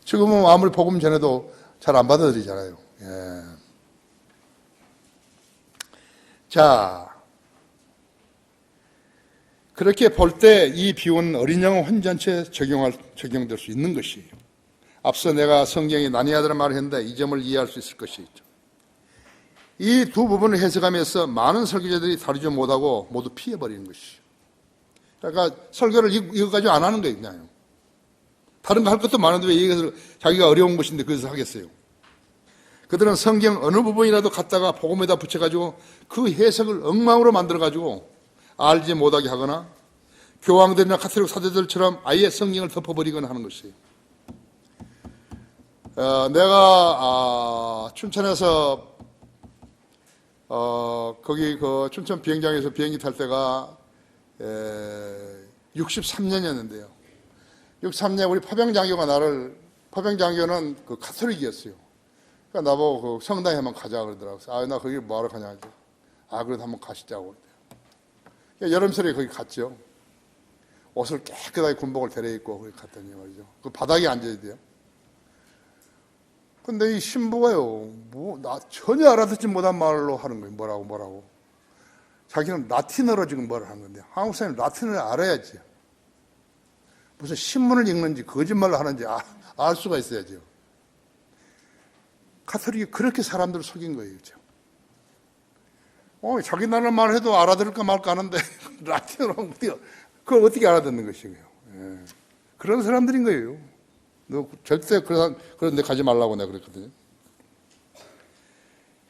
지금은 아무리 복음 전해도 잘 안 받아들이잖아요. 예. 자, 그렇게 볼 때 이 비유는 어린 양 혼잔치에 적용될 수 있는 것이에요. 앞서 내가 성경에 나뉘어야되는 말을 했는데 이 점을 이해할 수 있을 것이죠. 이 두 부분을 해석하면서 많은 설교자들이 다루지 못하고 모두 피해버리는 것이죠. 그러니까 설교를 이거 가지고 안 하는 거예요, 그냥. 다른 거 할 것도 많은데 왜 이것을 자기가 어려운 것인데 그것을 하겠어요? 그들은 성경 어느 부분이라도 갖다가 복음에다 붙여가지고 그 해석을 엉망으로 만들어가지고 알지 못하게 하거나 교황들이나 카톨릭 사도들처럼 아예 성경을 덮어버리거나 하는 것이에요. 내가 춘천에서 거기 그 춘천 비행장에서 비행기 탈 때가 63년이었는데요. 63년 우리 파병장교는 그 카톨릭이었어요. 그러니까 나보고 그 성당에 한번 가자 그러더라고요. 나 거기 뭐하러 가냐. 그래도 한번 가시자고. 여름철에 거기 갔죠. 옷을 깨끗하게 군복을 데려입고 거기 갔더니 말이죠. 그 바닥에 앉아야 돼요. 근데 이 신부가요, 나 전혀 알아듣지 못한 말로 하는 거예요. 뭐라고. 자기는 라틴어로 지금 뭐를 하는 건데, 한국 사람이 라틴어를 알아야지. 무슨 신문을 읽는지 거짓말을 하는지 알 수가 있어야죠. 카톨릭이 그렇게 사람들을 속인 거예요. 그렇죠? 자기 나라 말 해도 알아들을까 말까 하는데, 라틴어로 그걸 어떻게 알아듣는 것이에요. 예. 그런 사람들인 거예요. 너 절대 그런 데 가지 말라고 내가 그랬거든요.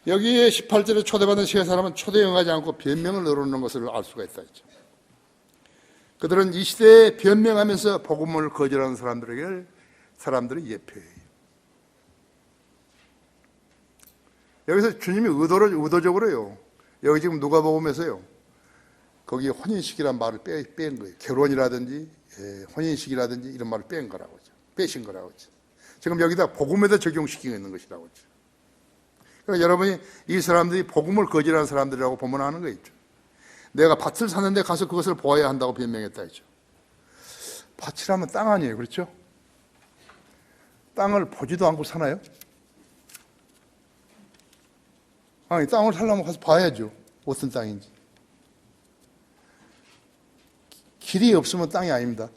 여기에 18절에 초대받은 세 사람은 초대에 응하지 않고 변명을 늘어놓는 것을 알 수가 있다 했죠. 그들은 이 시대에 변명하면서 복음을 거절하는 사람들의 예표예요. 여기서 주님이 의도적으로요. 여기 지금 누가복음에서요. 거기 혼인식이라는 말을 뺀 거예요. 결혼이라든지 혼인식이라든지 이런 말을 뺀 거라고 하죠. 빼신 거라고 하죠. 지금 여기다 복음에다 적용시키고 있는 것이라고 하죠. 그러니까 여러분이 이 사람들이 복음을 거절하는 사람들이라고 보면 하는 거 있죠. 내가 밭을 샀는데 가서 그것을 보아야 한다고 변명했다 했죠. 밭이라면 땅 아니에요. 그렇죠? 땅을 보지도 않고 사나요? 땅을 살려면 가서 봐야죠. 어떤 땅인지. 길이 없으면 땅이 아닙니다.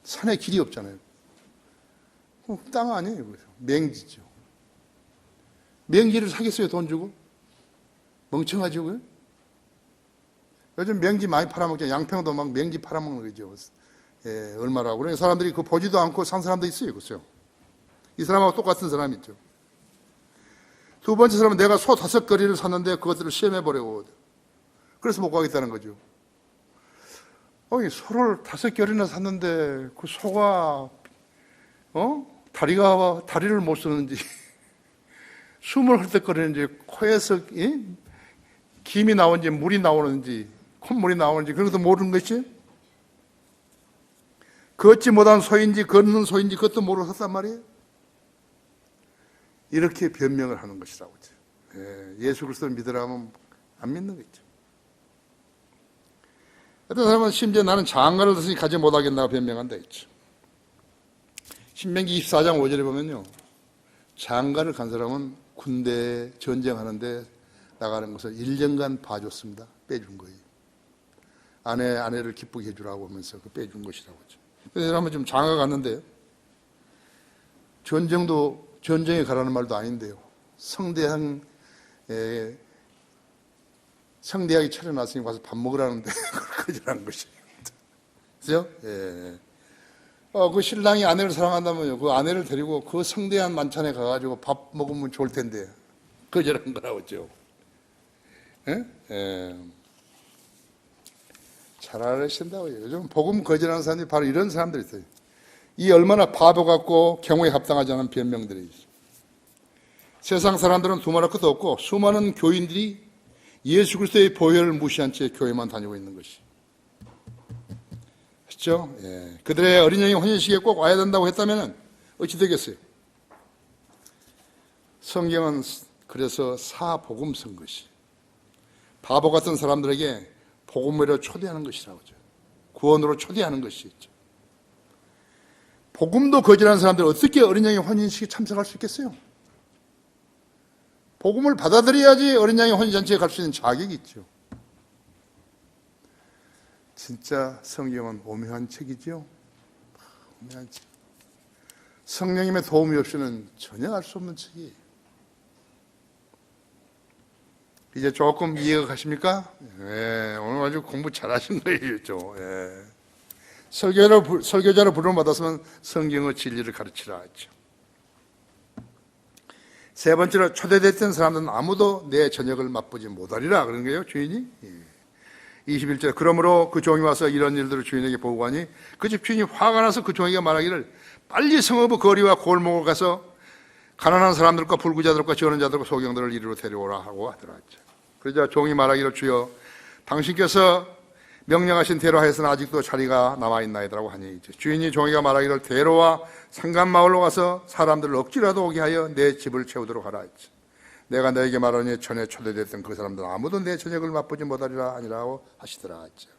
산에 길이 없잖아요. 땅 아니에요. 그래서 맹지죠. 맹지를 사겠어요, 돈 주고? 멍청하죠. 요즘 맹지 많이 팔아먹죠. 양평도 막 맹지 팔아먹는 거죠. 얼마라고. 그러니까 사람들이 그거 보지도 않고 산 사람도 있어요. 그렇죠? 이 사람하고 똑같은 사람이 있죠. 두 번째 사람은 내가 소 5거리를 샀는데 그것들을 시험해보려고. 그래서 못 가겠다는 거죠. 소를 5겨리나 샀는데 그 소가 다리를 못 쓰는지 숨을 헐떡거리는지 코에서 김이 나오는지 물이 나오는지 콧물이 나오는지 그런 것도 모르는 것이 걷지 못한 소인지 걷는 소인지 그것도 모르고 샀단 말이에요. 이렇게 변명을 하는 것이라고 하죠. 예수 그리스도를 믿으라면 안 믿는 거죠. 어떤 사람은 심지어 나는 장가를 듣으니 가지 못하겠나고 변명한다 했죠. 신명기 24장 5절에 보면요. 장가를 간 사람은 군대 전쟁하는데 나가는 것을 1년간 봐줬습니다. 빼준 거예요. 아내를 기쁘게 해주라고 하면서 그 빼준 것이라고 하죠. 그래서 사람은 지금 장가 갔는데 전쟁에 가라는 말도 아닌데요. 성대하게 차려놨으니 가서 밥 먹으라는데 그걸 거절하는 것이에요. 그죠? 예. 그 신랑이 아내를 사랑한다면요. 그 아내를 데리고 그 성대한 만찬에 가가지고 밥 먹으면 좋을 텐데 거절한 거라고 했죠. 예? 예. 잘 알으신다고요. 요즘 복음 거절하는 사람들이 바로 이런 사람들이 있어요. 이 얼마나 바보 같고 경우에 합당하지 않은 변명들이 있어요. 세상 사람들은 두말할 것도 없고 수많은 교인들이 예수 그리스도의 보혈을 무시한 채 교회만 다니고 있는 것이. 그렇죠? 예. 그들의 어린 양의 혼인식에 꼭 와야 된다고 했다면 어찌 되겠어요? 성경은 그래서 사복음 쓴 것이. 바보 같은 사람들에게 복음으로 초대하는 것이라고 하죠. 구원으로 초대하는 것이죠. 복음도 거절하는 사람들 어떻게 어린 양의 혼인식에 참석할 수 있겠어요? 복음을 받아들여야지 어린 양의 혼인잔치에 갈 수 있는 자격이 있죠. 진짜 성경은 오묘한 책이죠. 오묘한 책. 성령님의 도움이 없이는 전혀 알 수 없는 책이에요. 이제 조금 이해가 가십니까? 네, 오늘 아주 공부 잘하신 거예요. 네. 설교자로 부름을 받았으면 성경의 진리를 가르치라 했죠. 세 번째로 초대됐던 사람들은 아무도 내 저녁을 맛보지 못하리라 그런 거예요, 주인이. 21절 그러므로 그 종이 와서 이런 일들을 주인에게 보고하니 그 집 주인이 화가 나서 그 종에게 말하기를 빨리 성읍의 거리와 골목을 가서 가난한 사람들과 불구자들과 저는 자들과 소경들을 이리로 데려오라 하고 하더라. 그러자 종이 말하기를 주여 당신께서 명령하신 대로 하여서는 아직도 자리가 남아있나이다라고 하니 주인이 종이가 말하기를 데려와 상간마을로 가서 사람들을 억지라도 오게 하여 내 집을 채우도록 하라 했지. 내가 너에게 말하니 전에 초대됐던 그 사람들은 아무도 내 저녁을 맛보지 못하리라 아니라고 하시더라 했죠.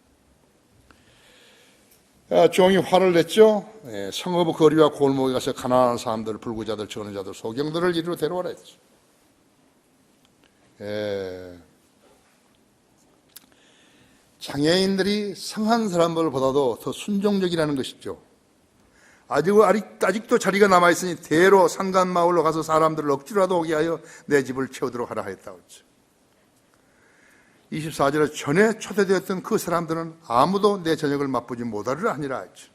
종이 화를 냈죠. 성읍의 거리와 골목에 가서 가난한 사람들, 불구자들, 저는 자들, 소경들을 이리로 데려오라 했죠. 장애인들이 성한 사람들보다도 더 순종적이라는 것이죠. 아직도 자리가 남아있으니 대로 상간마을로 가서 사람들을 억지로라도 오게 하여 내 집을 채우도록 하라 했다고 했죠. 24절에 전에 초대되었던 그 사람들은 아무도 내 저녁을 맛보지 못하리라 하니라 했죠.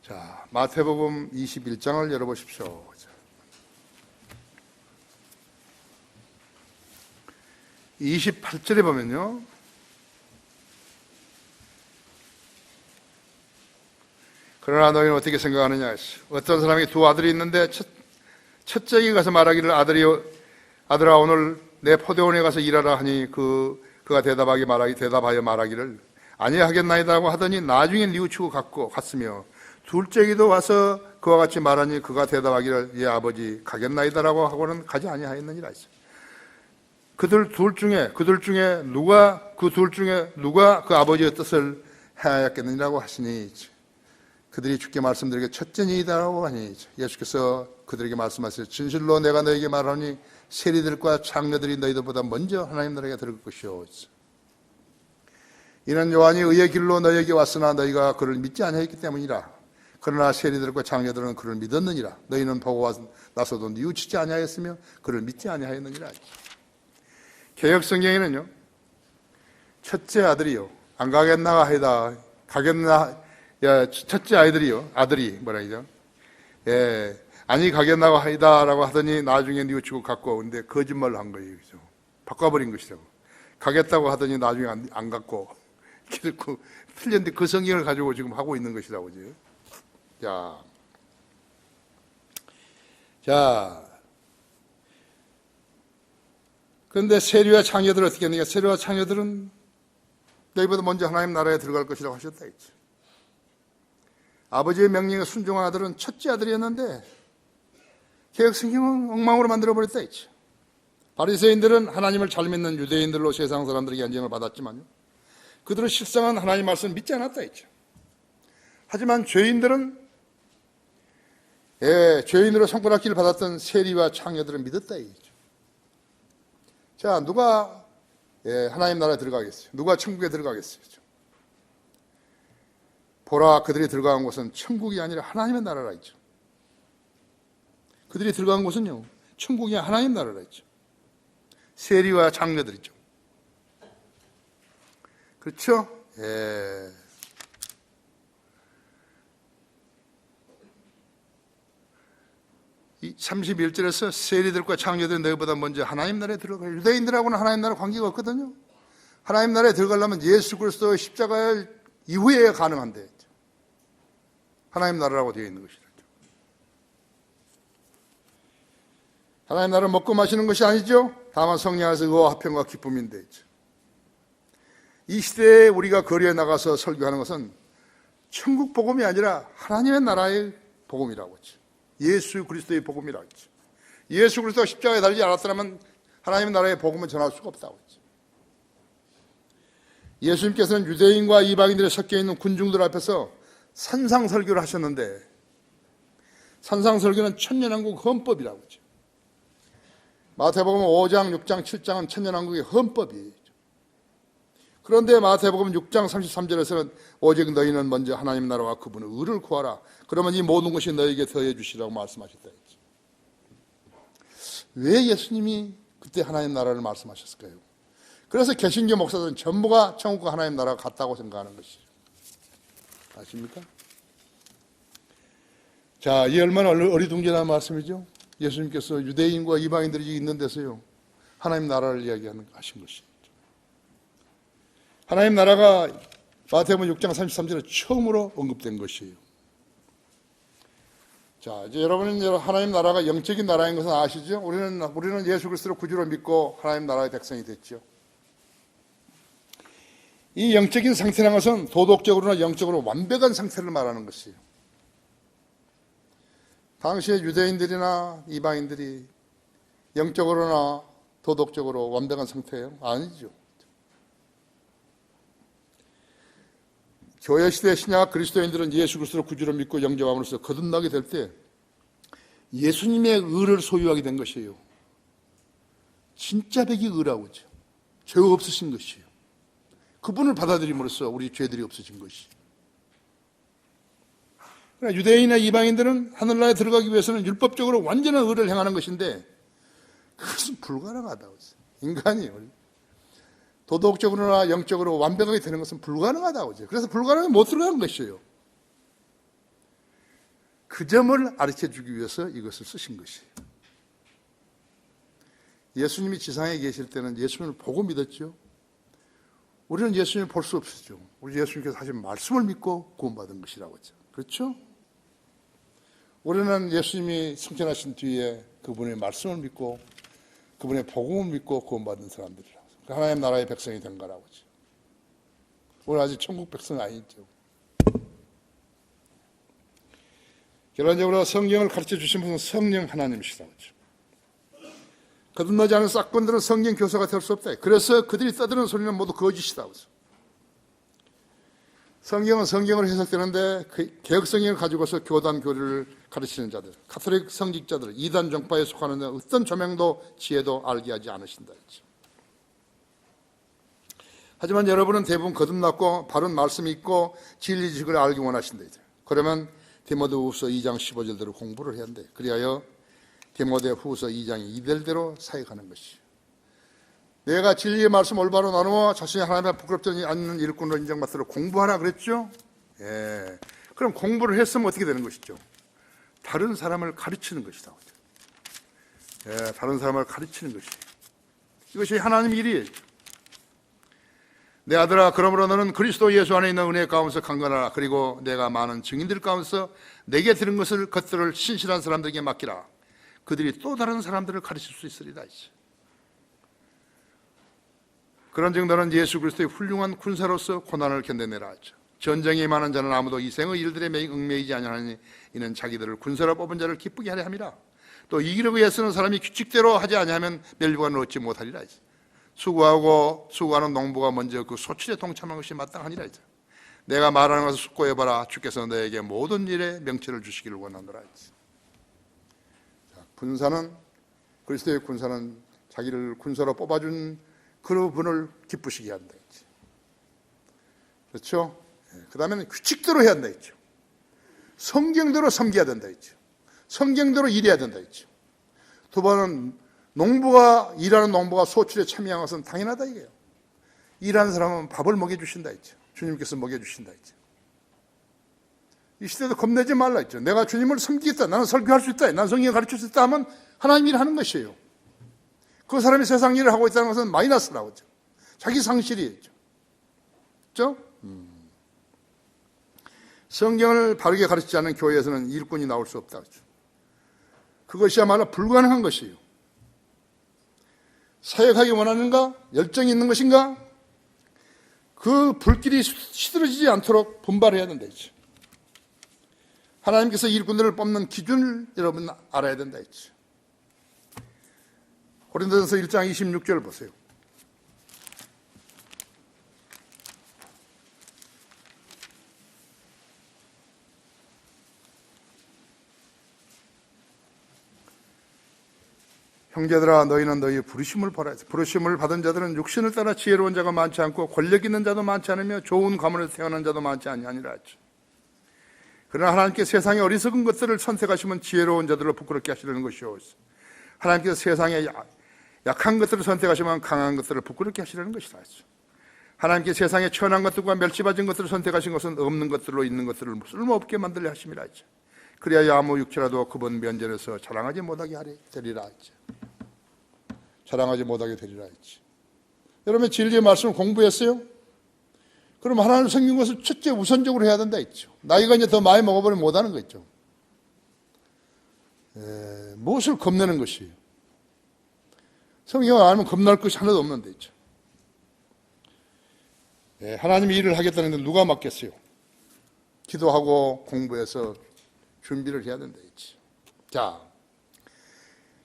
자, 마태복음 21장을 열어보십시오. 28절에 보면요. 그러나 너희는 어떻게 생각하느냐? 어떤 사람이 두 아들이 있는데 첫째에게 가서 말하기를 아들아 오늘 내 포도원에 가서 일하라 하니 그가 대답하여 말하기를 아니하겠나이다고 하더니 나중에 뉘우치고 갔으며 둘째에게도 와서 그와 같이 말하니 그가 대답하기를 예 아버지 가겠나이다라고 하고는 가지 아니하였느니라 했어요. 그들 중에 누가 그 아버지의 뜻을 행하였겠느냐고 하시니 그들이 주께 말씀드리기를 첫째니이다라고 하니 예수께서 그들에게 말씀하세요. 진실로 내가 너에게 말하니 세리들과 장녀들이 너희들보다 먼저 하나님 나라에 들어갈 것이요. 이는 요한이 의의 길로 너희에게 왔으나 너희가 그를 믿지 아니하였기 때문이라. 그러나 세리들과 장녀들은 그를 믿었느니라. 너희는 보고 나서도 뉘우치지 아니하였으며 그를 믿지 아니하였느니라. 개역 성경에는요, 첫째 아들이요, 안 가겠나 하이다, 첫째 아들이 뭐라 그러죠? 아니 가겠나고 하이다라고 하더니 나중에 뉘우치고 갖고 오는데 거짓말을 한 거예요, 그죠? 바꿔버린 것이라고. 가겠다고 하더니 나중에 안 갖고 그렇고 틀렸는데 그 성경을 가지고 지금 하고 있는 것이라고 그죠? 자. 그런데 세리와 창녀들은 어떻게 했느냐? 세리와 창녀들은 너희보다 먼저 하나님 나라에 들어갈 것이라고 하셨다 했죠. 아버지의 명령에 순종한 아들은 첫째 아들이었는데 개역 성경은 엉망으로 만들어버렸다 했죠. 바리새인들은 하나님을 잘 믿는 유대인들로 세상 사람들에게 인정을 받았지만요, 그들은 실상은 하나님 말씀을 믿지 않았다 했죠. 하지만 죄인들은 죄인으로 손가락질을 받았던 세리와 창녀들은 믿었다 했죠. 자, 누가 하나님 나라에 들어가겠어요? 누가 천국에 들어가겠어요? 보라, 그들이 들어간 곳은 천국이 아니라 하나님의 나라라 했죠. 그들이 들어간 곳은요, 천국이 하나님 나라라 했죠. 세리와 장녀들이죠. 그렇죠? 31절에서 세리들과 장녀들은 너희보다 먼저 하나님 나라에 들어가요. 유대인들하고는 하나님 나라 관계가 없거든요. 하나님 나라에 들어가려면 예수 그리스도의 십자가 이후에 가능한데 하나님 나라라고 되어 있는 것이죠. 하나님 나라를 먹고 마시는 것이 아니죠. 다만 성령 안에서 의와 화평과 기쁨인데 있죠. 이 시대에 우리가 거리에 나가서 설교하는 것은 천국 복음이 아니라 하나님의 나라의 복음이라고 했죠. 예수 그리스도의 복음이라고 했죠. 예수 그리스도가 십자가에 달리지 않았더라면 하나님의 나라의 복음은 전할 수가 없다고 했죠. 예수님께서는 유대인과 이방인들이 섞여 있는 군중들 앞에서 산상설교를 하셨는데, 산상설교는 천년왕국 헌법이라고 했죠. 마태복음 5장, 6장, 7장은 천년왕국의 헌법이에요. 그런데 마태복음 6장 33절에서는 오직 너희는 먼저 하나님 나라와 그분의 의를 구하라. 그러면 이 모든 것이 너에게 더해 주시라고 말씀하셨다 했죠. 왜 예수님이 그때 하나님 나라를 말씀하셨을까요? 그래서 개신교 목사들은 전부가 천국과 하나님 나라가 같다고 생각하는 것이죠. 아십니까? 자, 이 얼마나 어리둥절한 말씀이죠. 예수님께서 유대인과 이방인들이 있는 데서요, 하나님 나라를 이야기하신 것이죠. 하나님 나라가 마태복음 6장 33절에 처음으로 언급된 것이에요. 자, 이제 여러분은 하나님 나라가 영적인 나라인 것은 아시죠? 우리는 예수 그리스도를 구주로 믿고 하나님 나라의 백성이 됐죠. 이 영적인 상태라는 것은 도덕적으로나 영적으로 완벽한 상태를 말하는 것이에요. 당시에 유대인들이나 이방인들이 영적으로나 도덕적으로 완벽한 상태예요? 아니죠. 교회 시대 신약 그리스도인들은 예수 그리스도를 구주로 믿고 영접함으로써 거듭나게 될 때 예수님의 의를 소유하게 된 것이에요. 진짜 백이 의라고 하죠. 죄 없으신 것이에요. 그분을 받아들임으로써 우리 죄들이 없어진 것이. 그러나 유대인이나 이방인들은 하늘나라에 들어가기 위해서는 율법적으로 완전한 의를 행하는 것인데 그것은 불가능하다고 했어요. 인간이 도덕적으로나 영적으로 완벽하게 되는 것은 불가능하다고 하죠. 그래서 불가능하게 못 들어가는 것이에요. 그 점을 가르쳐주기 위해서 이것을 쓰신 것이에요. 예수님이 지상에 계실 때는 예수님을 보고 믿었죠. 우리는 예수님을 볼 수 없었죠. 우리 예수님께서 하신 말씀을 믿고 구원받은 것이라고 했죠. 그렇죠? 우리는 예수님이 승천하신 뒤에 그분의 말씀을 믿고 그분의 복음을 믿고 구원받은 사람들이라고. 하나님 나라의 백성이 된 거라고 하죠. 우리는 아직 천국 백성 아니죠. 결론적으로 성경을 가르쳐 주신 분은 성령 하나님이시라고 하죠. 거듭나지 않은 싹건들은 성경 교사가 될 수 없다. 그래서 그들이 떠드는 소리는 모두 거짓이라고 하죠. 성경은 성경으로 해석되는데 그 개혁 성경을 가지고서 교단 교리를 가르치는 자들, 가톨릭 성직자들, 이단 정파에 속하는 자 어떤 조명도 지혜도 알게 하지 않으신다 했죠. 하지만 여러분은 대부분 거듭났고 바른 말씀이 있고 진리 지식을 알기 원하신다. 그러면 디모데후서 2장 15절대로 공부를 해야 한대. 그리하여 디모데후서 2장이 이들대로 사역하는 것이죠. 내가 진리의 말씀 올바로 나누어 자신이 하나님의 부끄럽지 않는 일꾼으로 인정받도록 공부하라 그랬죠. 예. 그럼 공부를 했으면 어떻게 되는 것이죠? 다른 사람을 가르치는 것이다. 예, 다른 사람을 가르치는 것이. 이것이 하나님의 일이에요. 내 아들아, 그러므로 너는 그리스도 예수 안에 있는 은혜 가운데서 강건하라. 그리고 내가 많은 증인들 가운데서 내게 들은 것들을 신실한 사람들에게 맡기라. 그들이 또 다른 사람들을 가르칠 수 있으리라. 그런즉 너는 예수 그리스도의 훌륭한 군사로서 고난을 견뎌내라 하죠. 전쟁에 임하는 자는 아무도 이생의 일들에 얽매이지 아니하니 이는 자기들을 군사로 뽑은 자를 기쁘게 하려 함이라. 또 이기려고 애쓰는 사람이 규칙대로 하지 아니하면 멸류관을 얻지 못하리라 하죠. 수고하는 농부가 먼저 그 소출에 동참한 것이 마땅하니라 하죠. 내가 말하는 것을 숙고해봐라. 주께서 너에게 모든 일에 명철을 주시기를 원하노라 하죠. 군사는, 그리스도의 군사는 자기를 군사로 뽑아준 그분을 기쁘시게 한다 했죠. 그렇죠? 그 다음에는 규칙대로 해야 한다 했죠. 성경대로 섬겨야 된다 했죠. 성경대로 일해야 된다 했죠. 두 번은 일하는 농부가 소출에 참여한 것은 당연하다 이게요. 일하는 사람은 밥을 먹여주신다 했죠. 주님께서 먹여주신다 했죠. 이 시대도 겁내지 말라 했죠. 내가 주님을 섬기겠다, 나는 설교할 수 있다, 나는 성경을 가르칠 수 있다 하면 하나님 일을 하는 것이에요. 그 사람이 세상 일을 하고 있다는 것은 마이너스라고 하죠. 자기 상실이죠. 그렇죠? 성경을 바르게 가르치지 않는 교회에서는 일꾼이 나올 수 없다. 그것이야말로 불가능한 것이에요. 사역하기 원하는가? 열정이 있는 것인가? 그 불길이 시들어지지 않도록 분발해야 된다 했죠. 하나님께서 일꾼들을 뽑는 기준을 여러분 알아야 된다 했죠. 고린도전서 1장 26절 보세요. 형제들아 너희는 너희 부르심을 보라. 부르심을 받은 자들은 육신을 따라 지혜로운 자가 많지 않고 권력 있는 자도 많지 않으며 좋은 가문에서 태어난 자도 많지 아니하니라 하죠. 그러나 하나님께 세상의 어리석은 것들을 선택하시면 지혜로운 자들을 부끄럽게 하시려는 것이오. 하나님께서 세상의 약한 것들을 선택하시면 강한 것들을 부끄럽게 하시려는 것이다 하죠. 하나님께 세상의 천한 것들과 멸치받은 것들을 선택하신 것은 없는 것들로 있는 것들을 쓸모없게 만들려 하심이라 하죠. 그래야 아무 육체라도 그분 면전에서 자랑하지 못하게 되리라 했죠. 자랑하지 못하게 되리라 했죠. 여러분 진리의 말씀을 공부했어요? 그럼 하나님 생긴 것을 첫째 우선적으로 해야 된다 했죠. 나이가 이제 더 많이 먹어버리면 못하는 거 있죠. 무엇을 겁내는 것이에요? 성경을 알면 겁날 것이 하나도 없는데 있죠. 하나님이 일을 하겠다는데 누가 맡겠어요? 기도하고 공부해서 준비를 해야 된다 했지. 자,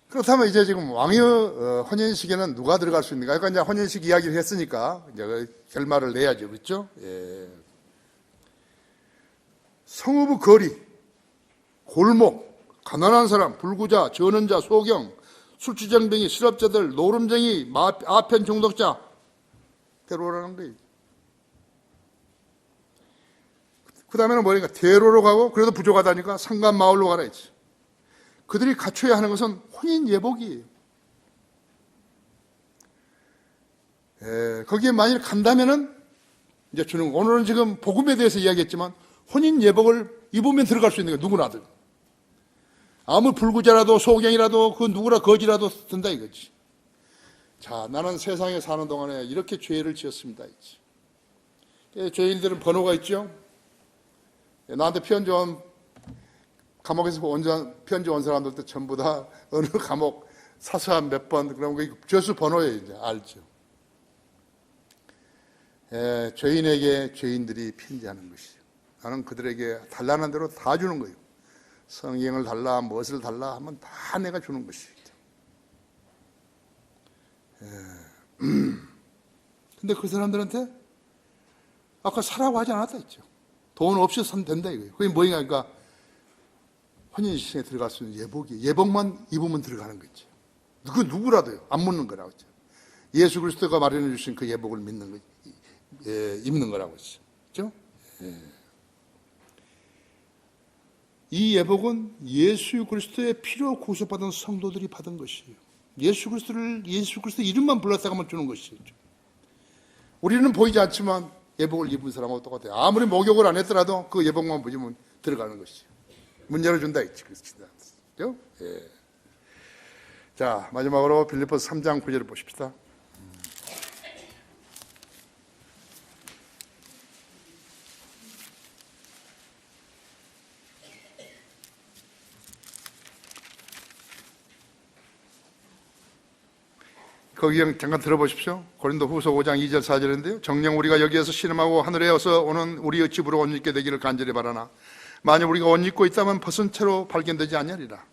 그렇다면 이제 지금 왕의 혼인식에는 누가 들어갈 수 있는가? 그러니까 이제 혼인식 이야기를 했으니까 이제 결말을 내야죠, 그렇죠? 예. 성읍의 거리, 골목, 가난한 사람, 불구자, 전원자, 소경, 술주정뱅이, 실업자들, 노름쟁이, 아편 중독자 데려오라는 거예요. 그 다음에는 뭐니까 대로로 가고 그래도 부족하다니까 상간 마을로 가라 했지. 그들이 갖춰야 하는 것은 혼인 예복이에요. 거기에 만일 간다면은 이제 주는 거. 오늘은 지금 복음에 대해서 이야기했지만 혼인 예복을 입으면 들어갈 수 있는 거예요. 누구나들. 아무 불구자라도 소경이라도 그 누구라 거지라도 든다 이거지. 자, 나는 세상에 사는 동안에 이렇게 죄를 지었습니다. 죄인들은 번호가 있죠. 나한테 편지 온 감옥에서 편지 온 사람들도 전부 다 어느 감옥 사소한 몇 번 그러면 그 죄수 번호에 이제 알죠. 죄인에게 죄인들이 편지하는 것이죠. 나는 그들에게 달라는 대로 다 주는 거예요. 성경을 달라 무엇을 달라 하면 다 내가 주는 것이죠. 근데 그 사람들한테 아까 사라고 하지 않았다 했죠. 돈 없이 사면 된다 이거예요. 그게 뭐냐 그러니까 혼인시장에 들어갈 수 있는 예복이 예복만 입으면 들어가는 거죠. 그 누구라도요. 안 묻는 거라고 했죠. 예수 그리스도가 마련해 주신 그 예복을 믿는 거, 입는 거라고 했죠. 그렇죠? 이 예복은 예수 그리스도의 피로 구속받은 성도들이 받은 것이에요. 예수 그리스도 이름만 불렀다가 하면 주는 것이죠. 우리는 보이지 않지만 예복을 입은 사람하고 똑같아요. 아무리 목욕을 안 했더라도 그 예복만 보시면 들어가는 것이죠. 문 열어준다 했지. 그렇죠? 예. 자, 마지막으로 빌립보서 3장 9절을 보십시다. 거기 잠깐 들어보십시오. 고린도 후서 5장 2절 4절인데요. 정녕 우리가 여기에서 신음하고 하늘에서 오는 우리의 집으로 옷 입게 되기를 간절히 바라나 만약 우리가 옷 입고 있다면 벗은 채로 발견되지 아니하리라.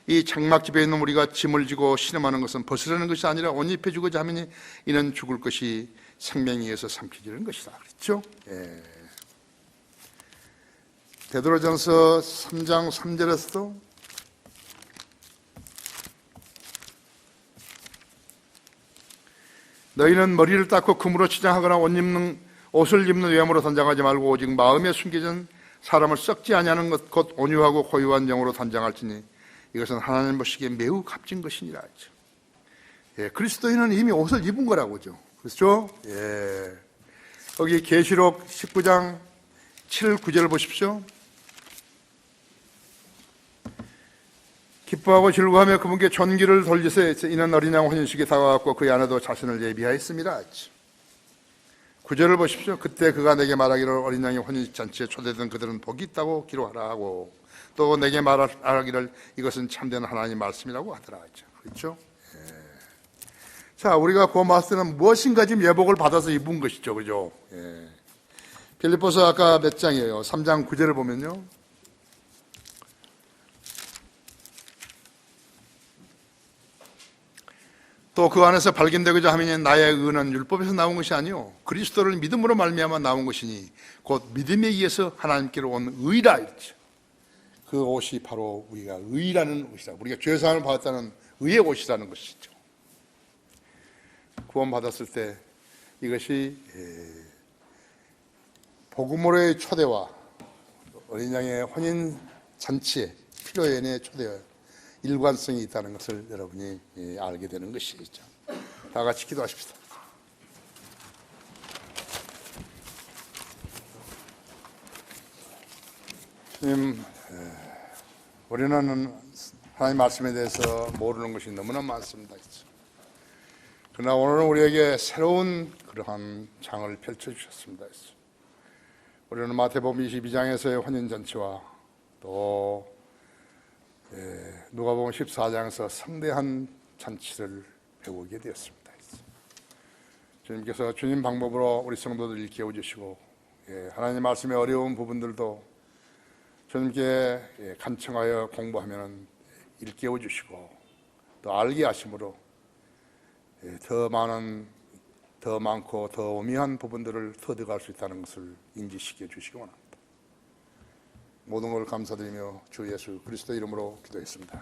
이 장막집에 있는 우리가 짐을 지고 신음하는 것은 벗으려는 것이 아니라 옷 입혀주고자 하미니 이는 죽을 것이 생명에 의해서 삼켜지는 것이다. 그렇죠? 예. 베드로전서 3장 3절에서도 너희는 머리를 닦고 금으로 치장하거나 옷을 입는 외모로 단장하지 말고 오직 마음에 숨겨진 사람을 썩지 아니하는 것 곧 온유하고 고유한 영으로 단장할지니 이것은 하나님 보시기에 매우 값진 것이니라 하죠. 예, 그리스도인은 이미 옷을 입은 거라고죠. 그렇죠? 예. 거기 계시록 19장 7, 9절을 보십시오. 기뻐하고 즐거워하며 그분께 존귀를 돌리세 이는 어린 양 혼인식이 다가왔고 그 안에도 자신을 예비하였습니다. 9절을 보십시오. 그때 그가 내게 말하기를 어린 양의 혼인잔치에 초대된 그들은 복이 있다고 기록하라 하고 또 내게 말하기를 이것은 참된 하나님의 말씀이라고 하더라. 그렇죠? 예. 자, 우리가 구원받을 때는 무엇인가 지금 예복을 받아서 입은 것이죠. 그죠? 예. 빌립보서 아까 몇 장이에요? 3장 9절을 보면요. 또 그 안에서 발견되고자 하면 나의 의는 율법에서 나온 것이 아니요 그리스도를 믿음으로 말미암아 나온 것이니 곧 믿음에 의해서 하나님께로 온 의라 했죠. 그 옷이 바로 우리가 의라는 옷이다. 우리가 죄사함을 받았다는 의의 옷이라는 것이죠. 구원받았을 때 이것이 복음으로의 초대와 어린 양의 혼인 잔치의 피로연의 초대와 일관성이 있다는 것을 여러분이 알게 되는 것이죠. 다 같이 기도하십시다. 주님, 우리는 하나님 말씀에 대해서 모르는 것이 너무나 많습니다. 그러나 오늘은 우리에게 새로운 그러한 장을 펼쳐주셨습니다. 우리는 마태복음 22장에서의 혼인잔치와 또 누가복음 14장에서 성대한 잔치를 배우게 되었습니다. 주님께서 주님 방법으로 우리 성도들 일깨워 주시고 하나님 말씀의 어려운 부분들도 주님께 간청하여 공부하면 일깨워 주시고 또 알게 하심으로 더 많고 더 오묘한 부분들을 터득할 수 있다는 것을 인지시켜 주시기 원합니다. 모든 걸 감사드리며 주 예수 그리스도 이름으로 기도했습니다.